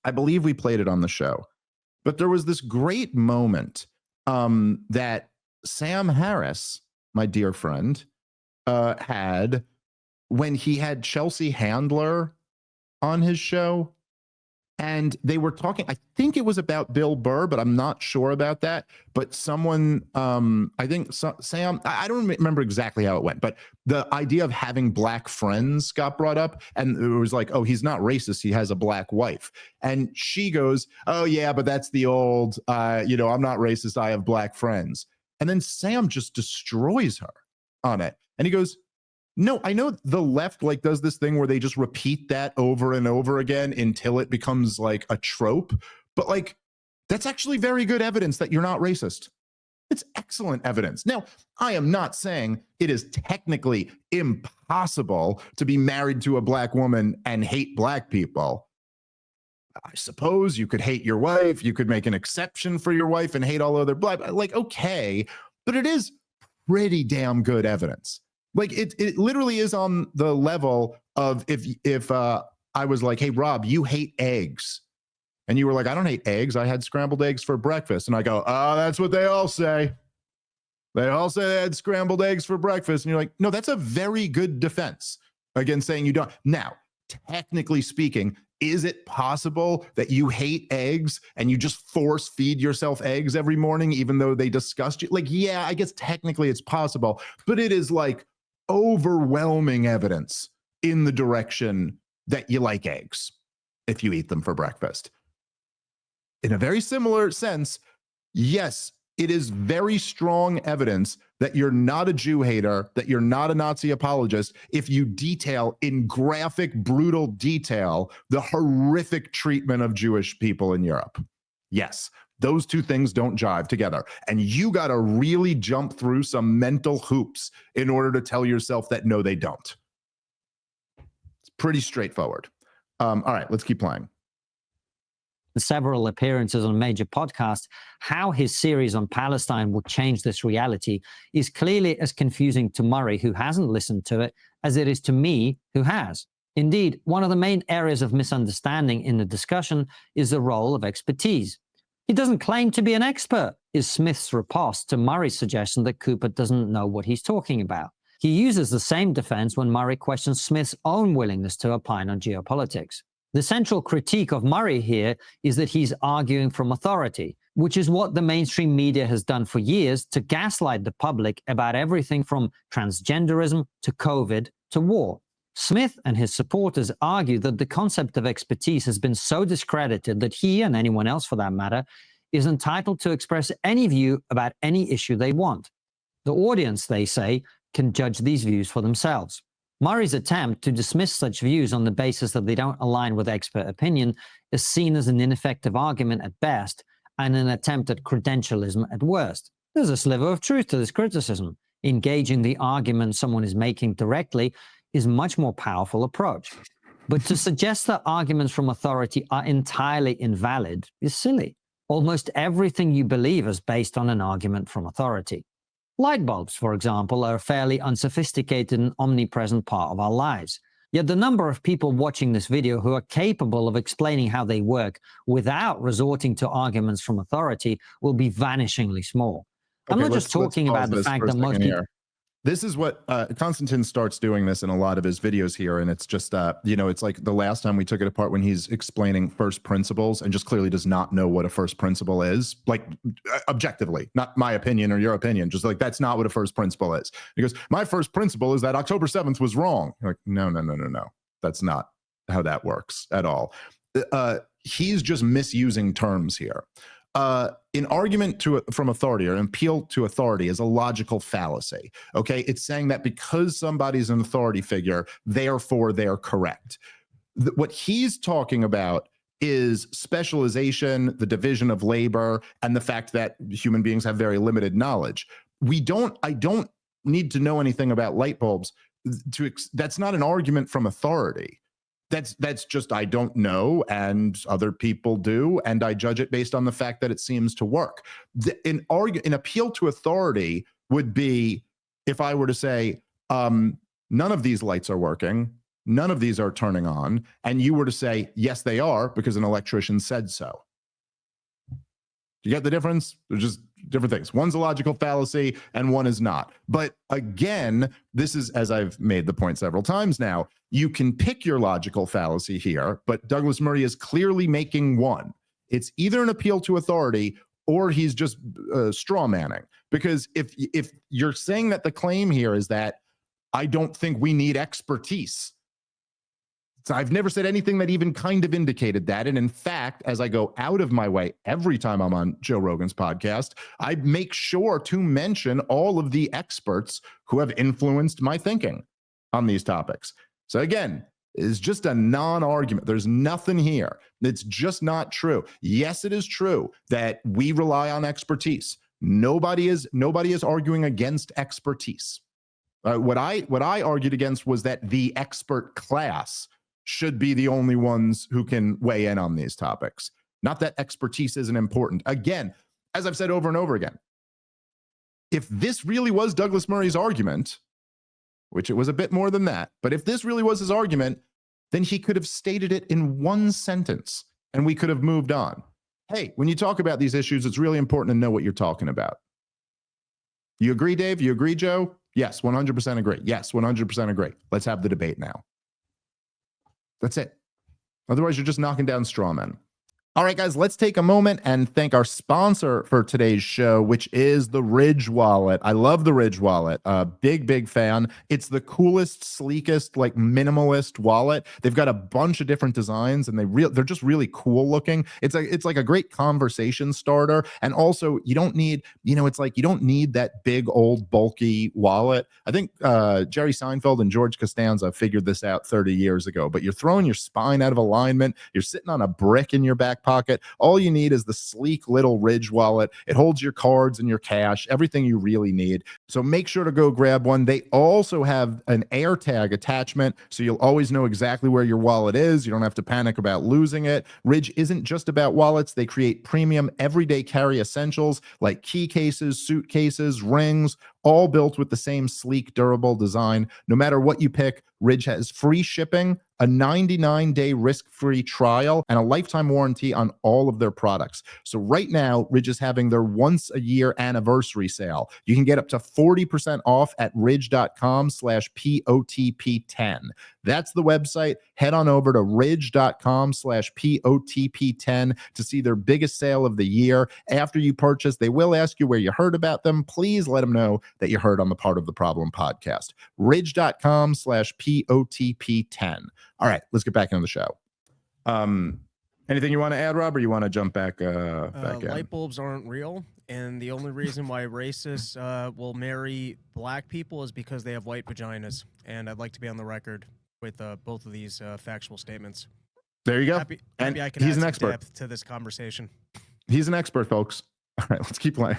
I believe we played it on the show. But there was this great moment that Sam Harris, my dear friend, had when he had Chelsea Handler on his show, and they were talking, I think it was about Bill Burr, but I'm not sure about that. But someone, I think Sam, I don't remember exactly how it went, but the idea of having black friends got brought up, and it was like, oh, he's not racist, he has a black wife. And she goes, oh yeah, but that's the old, I'm not racist, I have black friends. And then Sam just destroys her on it. And he goes, no, I know the left like does this thing where they just repeat that over and over again until it becomes like a trope. But like, that's actually very good evidence that you're not racist. It's excellent evidence. Now, I am not saying it is technically impossible to be married to a black woman and hate black people. I suppose you could hate your wife. You could make an exception for your wife and hate all other black, like, okay, but it is pretty damn good evidence. Like it literally is on the level of if I was like, hey, Rob, you hate eggs. And you were like, I don't hate eggs. I had scrambled eggs for breakfast. And I go, oh, that's what they all say. They all say they had scrambled eggs for breakfast. And you're like, no, that's a very good defense against saying you don't. Now, technically speaking, is it possible that you hate eggs and you just force feed yourself eggs every morning, even though they disgust you? Like, yeah, I guess technically it's possible, but it is like overwhelming evidence in the direction that you like eggs if you eat them for breakfast. In a very similar sense, yes, it is very strong evidence that you're not a Jew hater, that you're not a Nazi apologist, if you detail in graphic, brutal detail the horrific treatment of Jewish people in Europe. Yes, those two things don't jive together. And you got to really jump through some mental hoops in order to tell yourself that no, they don't. It's pretty straightforward. All right, let's keep playing. Several appearances on major podcasts, how his series on Palestine would change this reality is clearly as confusing to Murray, who hasn't listened to it, as it is to me, who has. Indeed, one of the main areas of misunderstanding in the discussion is the role of expertise. He doesn't claim to be an expert, is Smith's riposte to Murray's suggestion that Cooper doesn't know what he's talking about. He uses the same defense when Murray questions Smith's own willingness to opine on geopolitics. The central critique of Murray here is that he's arguing from authority, which is what the mainstream media has done for years to gaslight the public about everything from transgenderism to COVID to war. Smith and his supporters argue that the concept of expertise has been so discredited that he, and anyone else for that matter, is entitled to express any view about any issue they want. The audience, they say, can judge these views for themselves. Murray's attempt to dismiss such views on the basis that they don't align with expert opinion is seen as an ineffective argument at best and an attempt at credentialism at worst. There's a sliver of truth to this criticism. Engaging the argument someone is making directly is a much more powerful approach. But to suggest that arguments from authority are entirely invalid is silly. Almost everything you believe is based on an argument from authority. Light bulbs, for example, are a fairly unsophisticated and omnipresent part of our lives. Yet the number of people watching this video who are capable of explaining how they work without resorting to arguments from authority will be vanishingly small. I'm not just talking about the fact that most people... This is what Konstantin starts doing this in a lot of his videos here. And it's just, it's like the last time we took it apart when he's explaining first principles and just clearly does not know what a first principle is. Like objectively, not my opinion or your opinion, just like that's not what a first principle is. He goes, my first principle is that October 7th was wrong. You're like, no. That's not how that works at all. He's just misusing terms here. An argument from authority or an appeal to authority is a logical fallacy. Okay, it's saying that because somebody's an authority figure, therefore they're correct. What he's talking about is specialization, the division of labor, and the fact that human beings have very limited knowledge. I don't need to know anything about light bulbs. That's not an argument from authority. That's just, I don't know, and other people do, and I judge it based on the fact that it seems to work. An appeal to authority would be if I were to say, none of these lights are working, none of these are turning on, and you were to say, yes, they are, because an electrician said so. You get the difference? They're just different things. One's a logical fallacy and one is not. But again, this is, as I've made the point several times now, you can pick your logical fallacy here, but Douglas Murray is clearly making one. It's either an appeal to authority or he's just straw manning. Because if you're saying that the claim here is that I don't think we need expertise, so I've never said anything that even kind of indicated that. And in fact, as I go out of my way every time I'm on Joe Rogan's podcast, I make sure to mention all of the experts who have influenced my thinking on these topics. So again, it's just a non-argument. There's nothing here. It's just not true. Yes, it is true that we rely on expertise. Nobody is arguing against expertise. What I argued against was that the expert class should be the only ones who can weigh in on these topics. Not that expertise isn't important. Again, as I've said over and over again, if this really was Douglas Murray's argument, which it was a bit more than that, but if this really was his argument, then he could have stated it in one sentence and we could have moved on. Hey, when you talk about these issues, it's really important to know what you're talking about. You agree, Dave? You agree, Joe? Yes, 100% agree. Yes, 100% agree. Let's have the debate now. That's it. Otherwise, you're just knocking down straw men. All right, guys, let's take a moment and thank our sponsor for today's show, which is the Ridge Wallet. I love the Ridge Wallet. Big fan. It's the coolest, sleekest, like minimalist wallet. They've got a bunch of different designs, and they're just really cool looking. It's like a great conversation starter. And also, you don't need, it's like you don't need that big old bulky wallet. I think Jerry Seinfeld and George Costanza figured this out 30 years ago. But you're throwing your spine out of alignment. You're sitting on a brick in your back pocket. All you need is the sleek little Ridge wallet. It holds your cards and your cash, everything you really need. So make sure to go grab one. They also have an AirTag attachment, so you'll always know exactly where your wallet is. You don't have to panic about losing it. Ridge isn't just about wallets. They create premium everyday carry essentials like key cases, suitcases, rings, all built with the same sleek, durable design. No matter what you pick, Ridge has free shipping, a 99-day risk-free trial, and a lifetime warranty on all of their products. So right now, Ridge is having their once-a-year anniversary sale. You can get up to 40% off at ridge.com/POTP10. That's the website. Head on over to ridge.com/POTP10 to see their biggest sale of the year. After you purchase, they will ask you where you heard about them. Please let them know that you heard on the Part of the Problem podcast. Ridge.com/POTP10. All right, let's get back into the show. Anything you want to add, Rob, or you want to jump back in? Light bulbs aren't real, and the only reason why racists will marry black people is because they have white vaginas. And I'd like to be on the record with both of these factual statements. There you go. Happy and I can he's add an some expert depth to this conversation. He's an expert, folks. All right, let's keep playing.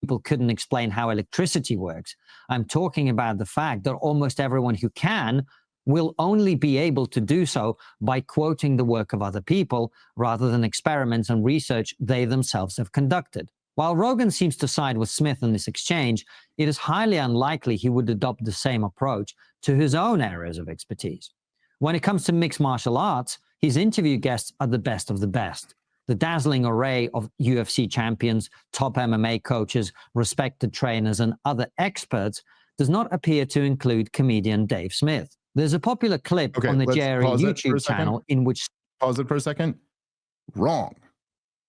People couldn't explain how electricity works. I'm talking about the fact that almost everyone who can will only be able to do so by quoting the work of other people rather than experiments and research they themselves have conducted. While Rogan seems to side with Smith in this exchange, it is highly unlikely he would adopt the same approach to his own areas of expertise. When it comes to mixed martial arts, his interview guests are the best of the best. The dazzling array of UFC champions, top MMA coaches, respected trainers, and other experts does not appear to include comedian Dave Smith. There's a popular clip on the Jerry YouTube channel in which... Pause it for a second. Wrong.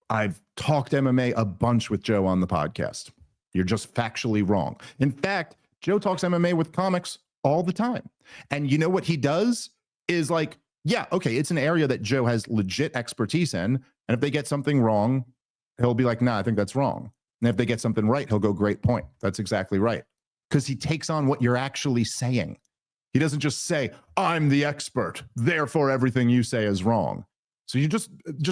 I've talked MMA a bunch with Joe on the podcast. You're just factually wrong. In fact, Joe talks MMA with comics all the time. And you know what he does is like, yeah, okay, it's an area that Joe has legit expertise in. And if they get something wrong, he'll be like, nah, I think that's wrong. And if they get something right, he'll go, great point. That's exactly right. Because he takes on what you're actually saying. He doesn't just say, I'm the expert, therefore everything you say is wrong. So you're just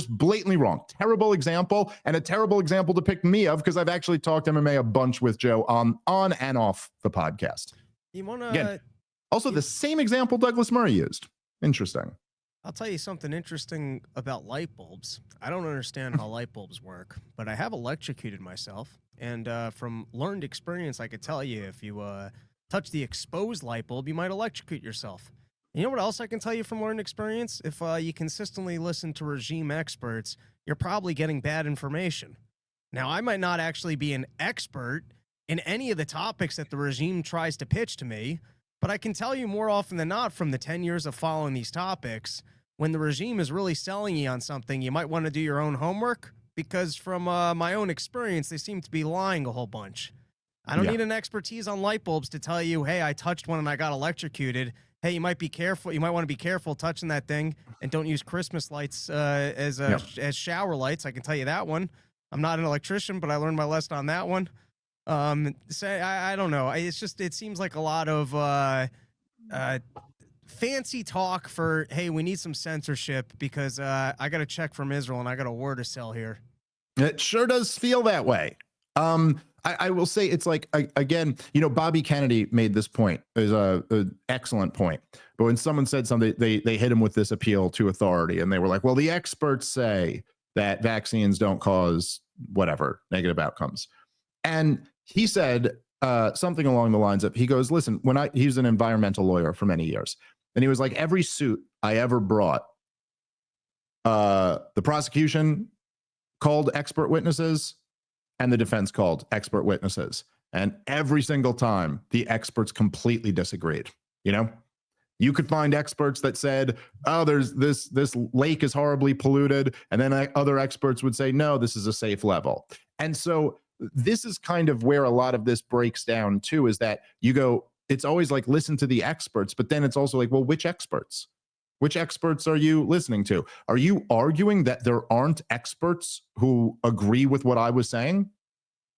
blatantly wrong. Terrible example, and a terrible example to pick me of, because I've actually talked MMA a bunch with Joe on and off the podcast. You wanna Again, also the same example Douglas Murray used. Interesting. I'll tell you something interesting about light bulbs. I don't understand how light bulbs work, but I have electrocuted myself. And from learned experience, I could tell you if you touch the exposed light bulb, you might electrocute yourself. You know what else I can tell you from learned experience? If you consistently listen to regime experts, you're probably getting bad information. Now, I might not actually be an expert in any of the topics that the regime tries to pitch to me, but I can tell you more often than not from the 10 years of following these topics, when the regime is really selling you on something, you might want to do your own homework, because from my own experience, they seem to be lying a whole bunch. I don't need an expertise on light bulbs to tell you, hey, I touched one and I got electrocuted. Hey, you might be careful. You might want to be careful touching that thing, and don't use Christmas lights as shower lights. I can tell you that one. I'm not an electrician, but I learned my lesson on that one. I don't know. It seems like a lot of fancy talk for, hey, we need some censorship because I got a check from Israel and I got a war to sell here. It sure does feel that way. I will say it's like, again, Bobby Kennedy made this point. Is an excellent point. But when someone said something, they hit him with this appeal to authority, and they were like, well, the experts say that vaccines don't cause whatever negative outcomes. And he said something along the lines of, he goes, listen, he was an environmental lawyer for many years. And he was like, every suit I ever brought, the prosecution called expert witnesses, and the defense called expert witnesses. And every single time, the experts completely disagreed. You know, you could find experts that said, oh, there's this lake is horribly polluted. And then other experts would say, no, this is a safe level. And so this is kind of where a lot of this breaks down too, is that you go, it's always like, listen to the experts, but then it's also like, well, which experts? Which experts are you listening to? Are you arguing that there aren't experts who agree with what I was saying?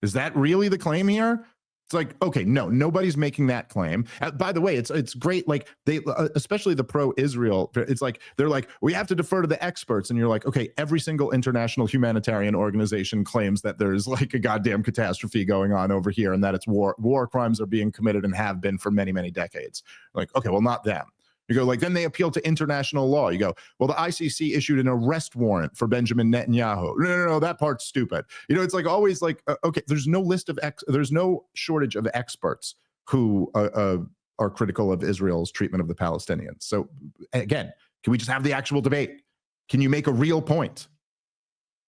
Is that really the claim here? It's like, okay, no, nobody's making that claim. By the way, it's great. Like they, especially the pro-Israel, it's like, they're like, we have to defer to the experts. And you're like, okay, every single international humanitarian organization claims that there's like a goddamn catastrophe going on over here and that it's war crimes are being committed and have been for many, many decades. Like, okay, well, not them. You go like, then they appeal to international law. You go, well, the ICC issued an arrest warrant for Benjamin Netanyahu. No, that part's stupid. You know, it's like always like, okay, there's no list of there's no shortage of experts who are critical of Israel's treatment of the Palestinians. So again, can we just have the actual debate? Can you make a real point?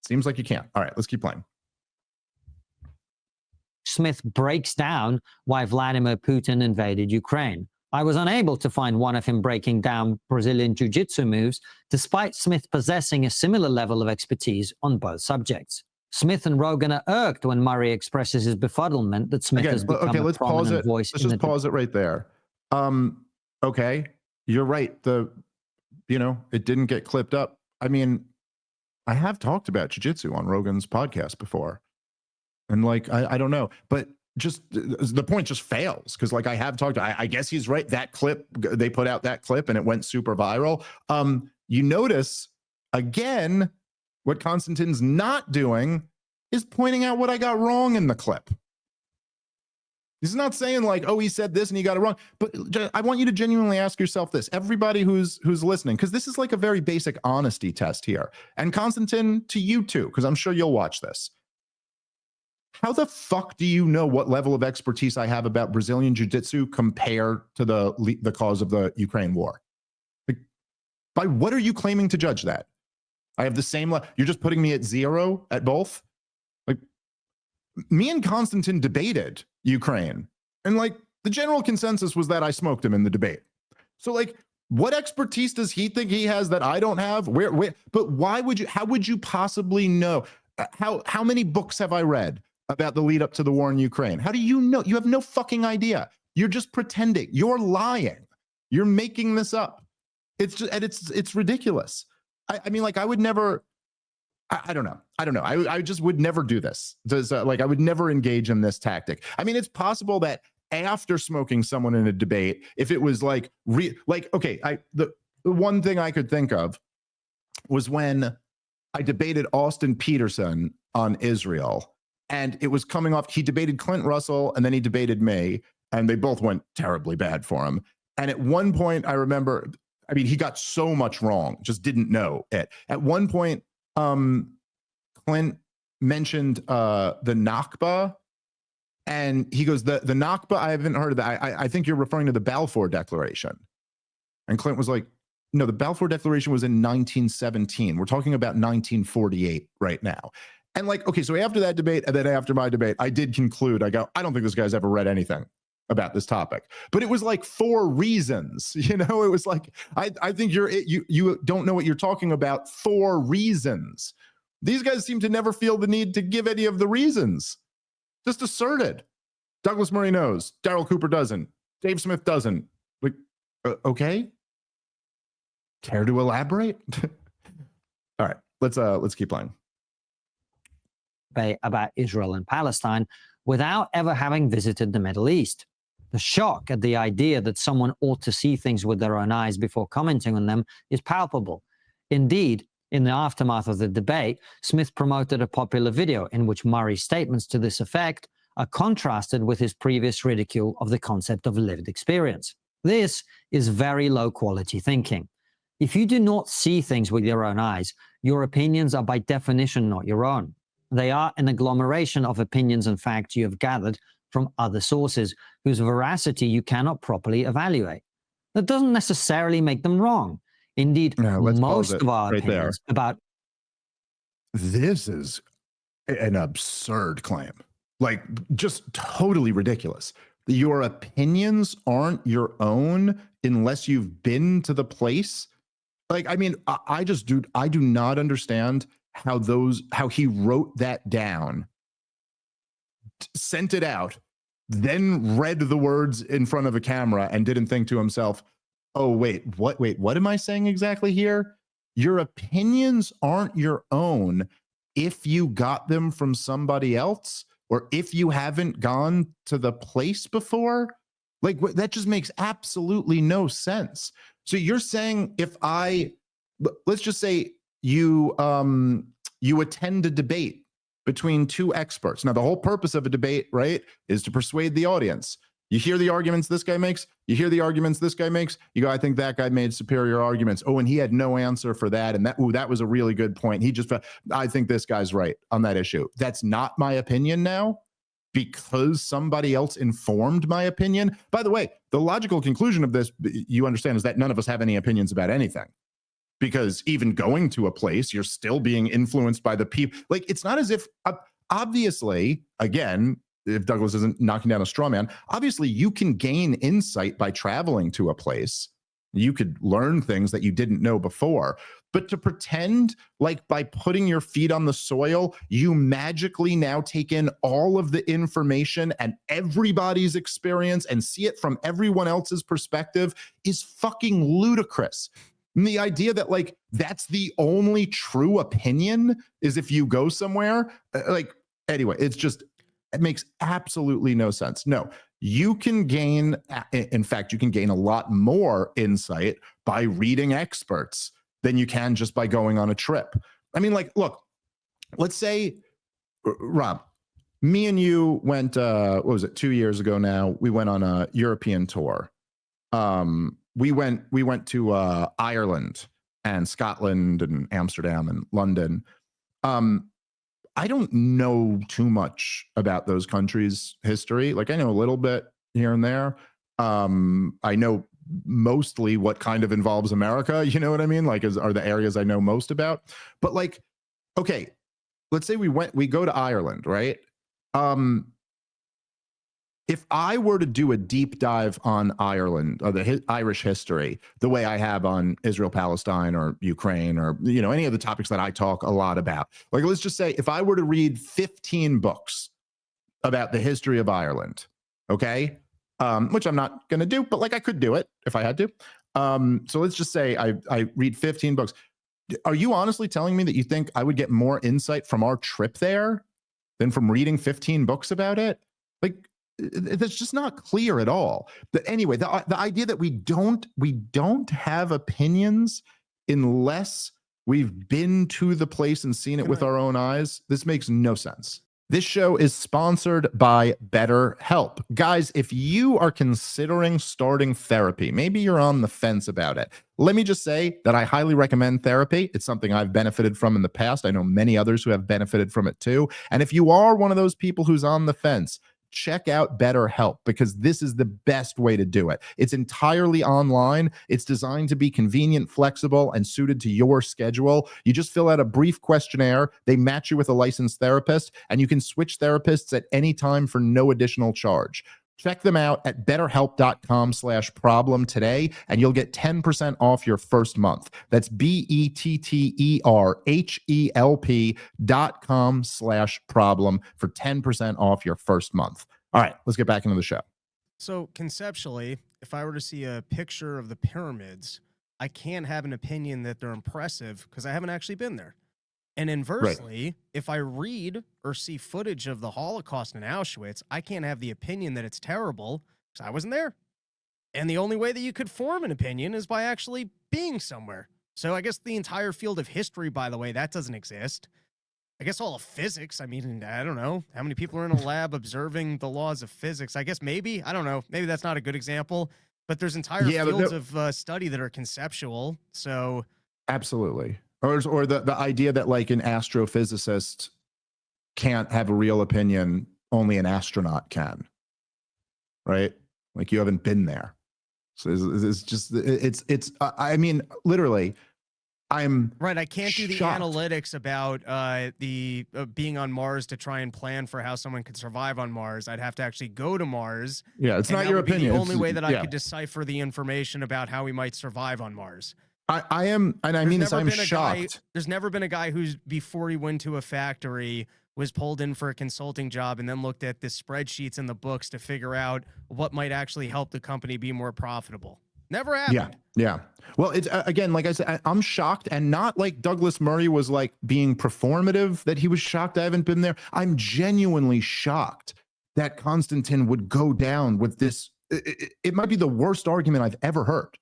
Seems like you can't. All right, let's keep playing. Smith breaks down why Vladimir Putin invaded Ukraine. I was unable to find one of him breaking down Brazilian jiu-jitsu moves, despite Smith possessing a similar level of expertise on both subjects. Smith and Rogan are irked when Murray expresses his befuddlement that Smith has become a prominent voice. Let's just pause it right there. Okay, you're right. It didn't get clipped up. I mean, I have talked about jiu-jitsu on Rogan's podcast before, and like I don't know, but just the point just fails because like I have talked, I guess he's right. That clip, they put out that clip and it went super viral. You notice again, what Konstantin's not doing is pointing out what I got wrong in the clip. He's not saying like, oh, he said this and he got it wrong. But I want you to genuinely ask yourself this, everybody who's listening, because this is like a very basic honesty test here. And Konstantin, to you too, because I'm sure you'll watch this. How the fuck do you know what level of expertise I have about Brazilian jiu-jitsu compared to the cause of the Ukraine war? Like, by what are you claiming to judge that? I have the same you're just putting me at 0 at both? Like, me and Konstantin debated Ukraine, and like the general consensus was that I smoked him in the debate. So like, what expertise does he think he has that I don't have? But why would you, how would you possibly know? How many books have I read about the lead up to the war in Ukraine? How do you know? You have no fucking idea. You're just pretending. You're lying. You're making this up. It's just, and it's ridiculous. I mean, like I would never, I don't know. I just would never do this. Like I would never engage in this tactic. I mean, it's possible that after smoking someone in a debate, if it was like, okay, the one thing I could think of was when I debated Austin Peterson on Israel. And it was coming off, he debated Clint Russell and then he debated me, and they both went terribly bad for him. And at one point, I remember, I mean, he got so much wrong, just didn't know it. At one point, Clint mentioned the Nakba, and he goes, the Nakba, I haven't heard of that. I think you're referring to the Balfour Declaration. And Clint was like, no, the Balfour Declaration was in 1917. We're talking about 1948 right now. And like, okay, so after that debate, and then after my debate, I did conclude, I go, I don't think this guy's ever read anything about this topic. But it was like 4 reasons, you know, it was like, I think you don't know what you're talking about. 4 reasons. These guys seem to never feel the need to give any of the reasons. Just asserted. Douglas Murray knows. Daryl Cooper doesn't. Dave Smith doesn't. Like, okay. Care to elaborate? All right, let's keep playing. About Israel and Palestine without ever having visited the Middle East. The shock at the idea that someone ought to see things with their own eyes before commenting on them is palpable. Indeed, in the aftermath of the debate, Smith promoted a popular video in which Murray's statements to this effect are contrasted with his previous ridicule of the concept of lived experience. This is very low-quality thinking. If you do not see things with your own eyes, your opinions are by definition not your own. They are an agglomeration of opinions and facts you have gathered from other sources whose veracity you cannot properly evaluate. That doesn't necessarily make them wrong. Indeed, most of our opinions about... This is an absurd claim, like just totally ridiculous. Your opinions aren't your own unless you've been to the place. Like, I mean, I do not understand how he wrote that down, sent it out, then read the words in front of a camera and didn't think to himself, oh, wait, what am I saying exactly here? Your opinions aren't your own if you got them from somebody else or if you haven't gone to the place before. Like, that just makes absolutely no sense. So you're saying let's just say you attend a debate between two experts. Now, the whole purpose of a debate, right, is to persuade the audience. You hear the arguments this guy makes, you hear the arguments this guy makes, you go, I think that guy made superior arguments. Oh, and he had no answer for that. And that was a really good point. I think this guy's right on that issue. That's not my opinion now because somebody else informed my opinion. By the way, the logical conclusion of this, you understand, is that none of us have any opinions about anything. Because even going to a place, you're still being influenced by the people. Like, it's not as if, obviously, again, if Douglas isn't knocking down a straw man, obviously you can gain insight by traveling to a place. You could learn things that you didn't know before. But to pretend like by putting your feet on the soil, you magically now take in all of the information and everybody's experience and see it from everyone else's perspective is fucking ludicrous. And the idea that like that's the only true opinion is if you go somewhere, anyway, it makes absolutely no sense. No, you can gain, in fact, you can gain a lot more insight by reading experts than you can just by going on a trip. I mean, like, look, let's say, Rob, me and you went, what was it, 2 years ago now, we went on a European tour. We went to Ireland and Scotland and Amsterdam and London. I don't know too much about those countries' history. Like, I know a little bit here and there. I know mostly what kind of involves America. You know what I mean? Like, are the areas I know most about. But like, okay, let's say we go to Ireland, right? If I were to do a deep dive on Ireland or the Irish history, the way I have on Israel, Palestine, or Ukraine, or any of the topics that I talk a lot about, like, let's just say if I were to read 15 books about the history of Ireland, okay, which I'm not going to do, but like I could do it if I had to. So let's just say I read 15 books. Are you honestly telling me that you think I would get more insight from our trip there than from reading 15 books about it? Like, that's just not clear at all. But anyway, the idea that we don't have opinions unless we've been to the place and seen it with our own eyes, this makes no sense. This show is sponsored by BetterHelp. Guys, if you are considering starting therapy, maybe you're on the fence about it, let me just say that I highly recommend therapy. It's something I've benefited from in the past. I know many others who have benefited from it too. And if you are one of those people who's on the fence, check out BetterHelp, because this is the best way to do it. It's entirely online. It's designed to be convenient, flexible, and suited to your schedule. You just fill out a brief questionnaire. They match you with a licensed therapist, and you can switch therapists at any time for no additional charge. Check them out at betterhelp.com/problem today, and you'll get 10% off your first month. That's BetterHelp.com/problem for 10% off your first month. All right, let's get back into the show. So conceptually, if I were to see a picture of the pyramids, I can't have an opinion that they're impressive because I haven't actually been there. And inversely, if I read or see footage of the Holocaust in Auschwitz, I can't have the opinion that it's terrible because I wasn't there. And the only way that you could form an opinion is by actually being somewhere. So I guess the entire field of history, by the way, that doesn't exist. I guess all of physics, I mean, I don't know. How many people are in a lab observing the laws of physics? I guess maybe. I don't know. Maybe that's not a good example. But there's entire fields of study that are conceptual. So absolutely. Or the idea that like an astrophysicist can't have a real opinion, only an astronaut can, right? Like, you haven't been there. So it's just, I mean, literally, I'm right. I can't do the shocked. analytics about the being on Mars to try and plan for how someone could survive on Mars. I'd have to actually go to Mars. Yeah, it's and not that your would be opinion. The only It's- way that I yeah. could decipher the information about how we might survive on Mars. I am, and I mean this, I'm There's shocked. never been a guy who's, before he went to a factory, was pulled in for a consulting job and then looked at the spreadsheets and the books to figure out what might actually help the company be more profitable. Never happened. Yeah. Well, it's again, like I said, I'm shocked, and not like Douglas Murray was like being performative that he was shocked I haven't been there. I'm genuinely shocked that Konstantin would go down with this. It might be the worst argument I've ever heard.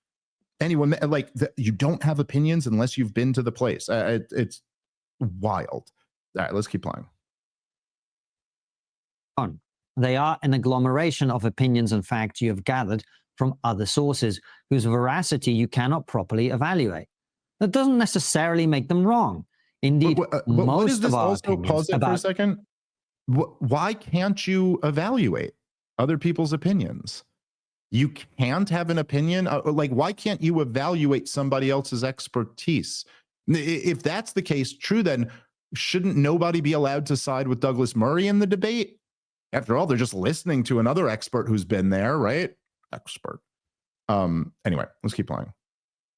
Anyone like you don't have opinions unless you've been to the place. It's wild. All right, let's keep playing. They are an agglomeration of opinions and facts you have gathered from other sources whose veracity you cannot properly evaluate. That doesn't necessarily make them wrong. Indeed, but most what is this of our also? opinions Pause it for a second. Why can't you evaluate other people's opinions? You can't have an opinion. Like, why can't you evaluate somebody else's expertise? If that's the case, true, then shouldn't nobody be allowed to side with Douglas Murray in the debate? After all, they're just listening to another expert who's been there, right? Expert. Anyway, let's keep playing.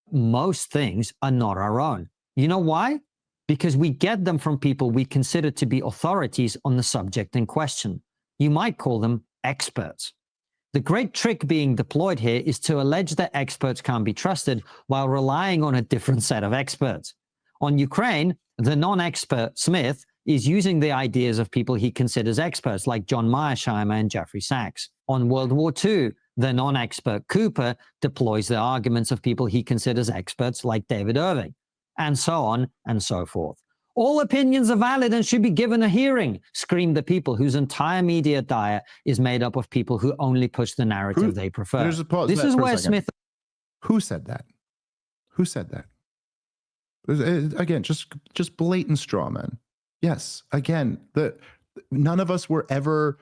Most things are not our own. You know why? Because we get them from people we consider to be authorities on the subject in question. You might call them experts. The great trick being deployed here is to allege that experts can't be trusted while relying on a different set of experts. On Ukraine, the non-expert Smith is using the ideas of people he considers experts, like John Mearsheimer and Jeffrey Sachs. On World War II, the non-expert Cooper deploys the arguments of people he considers experts, like David Irving, and so on and so forth. All opinions are valid and should be given a hearing, scream the people whose entire media diet is made up of people who only push the narrative they prefer. There's a pause. This is where Smith... Who said that? Who said that? Again, just blatant straw man. Yes, again, none of us were ever,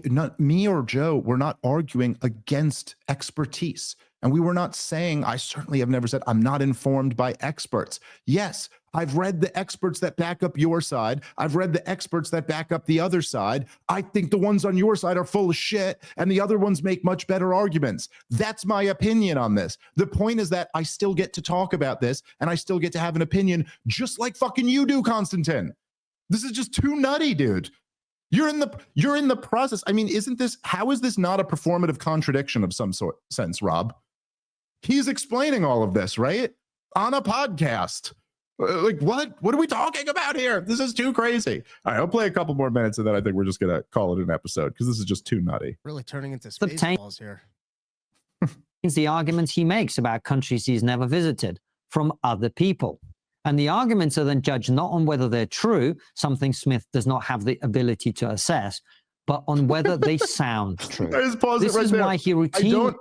not me or Joe, were not arguing against expertise. And we were not saying, I certainly have never said, I'm not informed by experts. Yes, I've read the experts that back up your side. I've read the experts that back up the other side. I think the ones on your side are full of shit, and the other ones make much better arguments. That's my opinion on this. The point is that I still get to talk about this, and I still get to have an opinion, just like fucking you do, Konstantin. This is just too nutty, dude. You're in the process. I mean, how is this not a performative contradiction of some sense, Rob? He's explaining all of this, right? On a podcast. Like, what are we talking about here? This is too crazy. All right, I'll play a couple more minutes and then I think we're just going to call it an episode because this is just too nutty. Really turning into Spaceballs here. The arguments he makes about countries he's never visited from other people. And the arguments are then judged not on whether they're true, something Smith does not have the ability to assess, but on whether they sound true. I just pause this it right is there. why he routinely...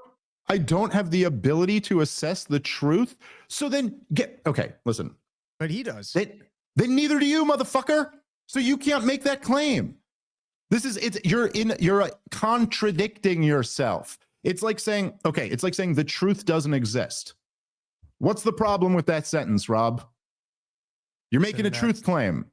I don't have the ability to assess the truth. So then okay, listen. But he does. Then neither do you, motherfucker. So you can't make that claim. You're contradicting yourself. It's like saying the truth doesn't exist. What's the problem with that sentence, Rob? You're making a truth claim,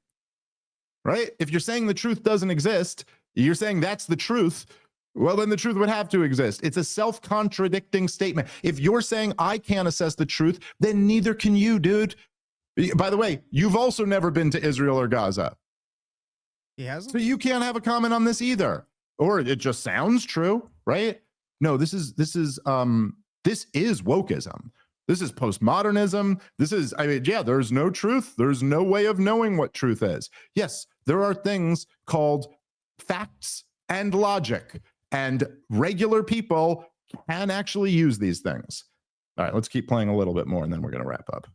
right? If you're saying the truth doesn't exist, you're saying that's the truth. Well, then the truth would have to exist. It's a self-contradicting statement. If you're saying I can't assess the truth, then neither can you, dude. By the way, you've also never been to Israel or Gaza. He hasn't? So you can't have a comment on this either. Or it just sounds true, right? No, this is wokeism. This is postmodernism. There's no truth. There's no way of knowing what truth is. Yes, there are things called facts and logic, and regular people can actually use these things. All right, let's keep playing a little bit more, and then we're going to wrap up.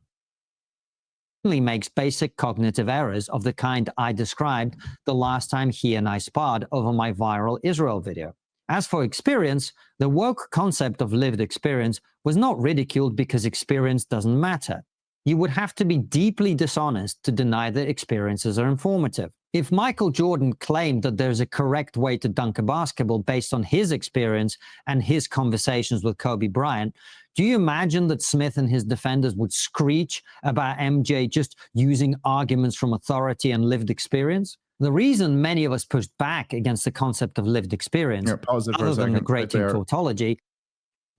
Makes basic cognitive errors of the kind I described the last time he and I sparred over my viral Israel video. As for experience, the woke concept of lived experience was not ridiculed because experience doesn't matter. You would have to be deeply dishonest to deny that experiences are informative. If Michael Jordan claimed that there's a correct way to dunk a basketball based on his experience and his conversations with Kobe Bryant, do you imagine that Smith and his defenders would screech about MJ just using arguments from authority and lived experience? The reason many of us pushed back against the concept of lived experience, other than the great tautology.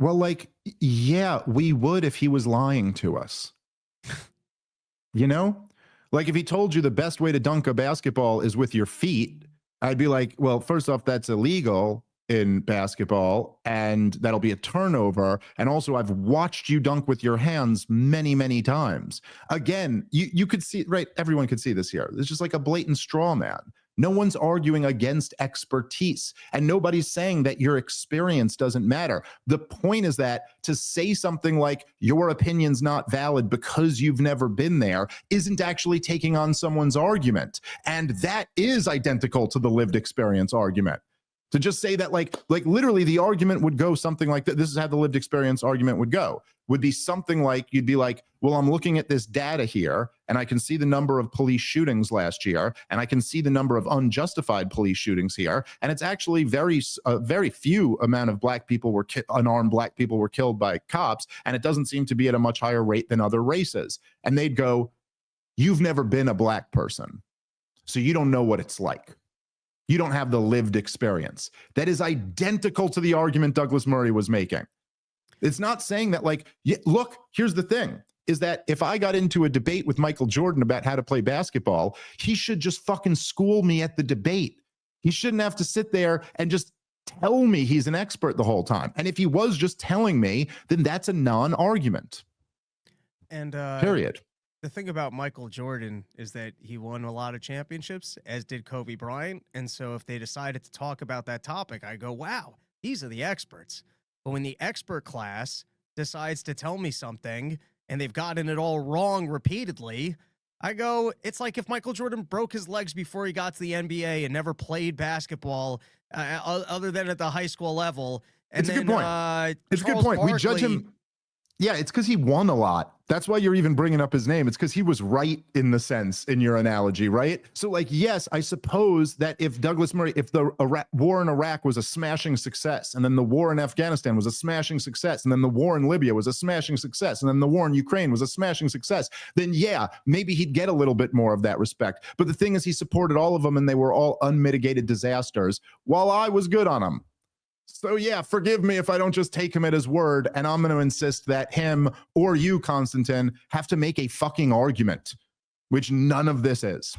Well, like, yeah, we would if he was lying to us. You know? Like, if he told you the best way to dunk a basketball is with your feet, I'd be like, well, first off, that's illegal in basketball, and that'll be a turnover. And also, I've watched you dunk with your hands many, many times. Again, you could see, right? Everyone could see this here. It's just like a blatant straw man. No one's arguing against expertise, and nobody's saying that your experience doesn't matter. The point is that to say something like your opinion's not valid because you've never been there isn't actually taking on someone's argument. And that is identical to the lived experience argument. To just say that, like literally the argument would go something like that. This is how the lived experience argument would go. Would be something like, you'd be like, well, I'm looking at this data here, and I can see the number of police shootings last year, and I can see the number of unjustified police shootings here, and it's actually very few amount of unarmed black people were killed by cops, and it doesn't seem to be at a much higher rate than other races. And they'd go, you've never been a black person, so you don't know what it's like. You don't have the lived experience. That is identical to the argument Douglas Murray was making. It's not saying that, like, look, here's the thing, is that if I got into a debate with Michael Jordan about how to play basketball, he should just fucking school me at the debate. He shouldn't have to sit there and just tell me he's an expert the whole time. And if he was just telling me, then that's a non-argument. And period. The thing about Michael Jordan is that he won a lot of championships, as did Kobe Bryant. And so if they decided to talk about that topic, I go, wow, these are the experts. But when the expert class decides to tell me something and they've gotten it all wrong repeatedly, I go, it's like if Michael Jordan broke his legs before he got to the NBA and never played basketball other than at the high school level. And it's a good point. It's a good point. We judge him. Yeah, it's because he won a lot. That's why you're even bringing up his name. It's because he was right in the sense in your analogy, right? So, like, yes, I suppose that if Douglas Murray, if the war in Iraq was a smashing success, and then the war in Afghanistan was a smashing success, and then the war in Libya was a smashing success, and then the war in Ukraine was a smashing success, then yeah, maybe he'd get a little bit more of that respect. But the thing is, he supported all of them, and they were all unmitigated disasters, while I was good on them. So yeah, forgive me if I don't just take him at his word, and I'm going to insist that him or you, Konstantin, have to make a fucking argument, which none of this is.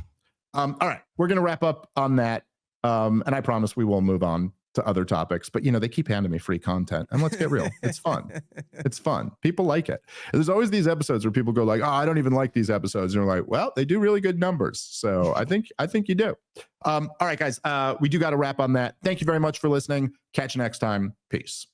All right, we're going to wrap up on that, and I promise we will move on to other topics. But, you know, they keep handing me free content, and let's get real. It's fun. It's fun. People like it. There's always these episodes where people go like, oh, I don't even like these episodes. And you're like, well, they do really good numbers. So I think you do. All right, guys, we do got to wrap on that. Thank you very much for listening. Catch you next time. Peace.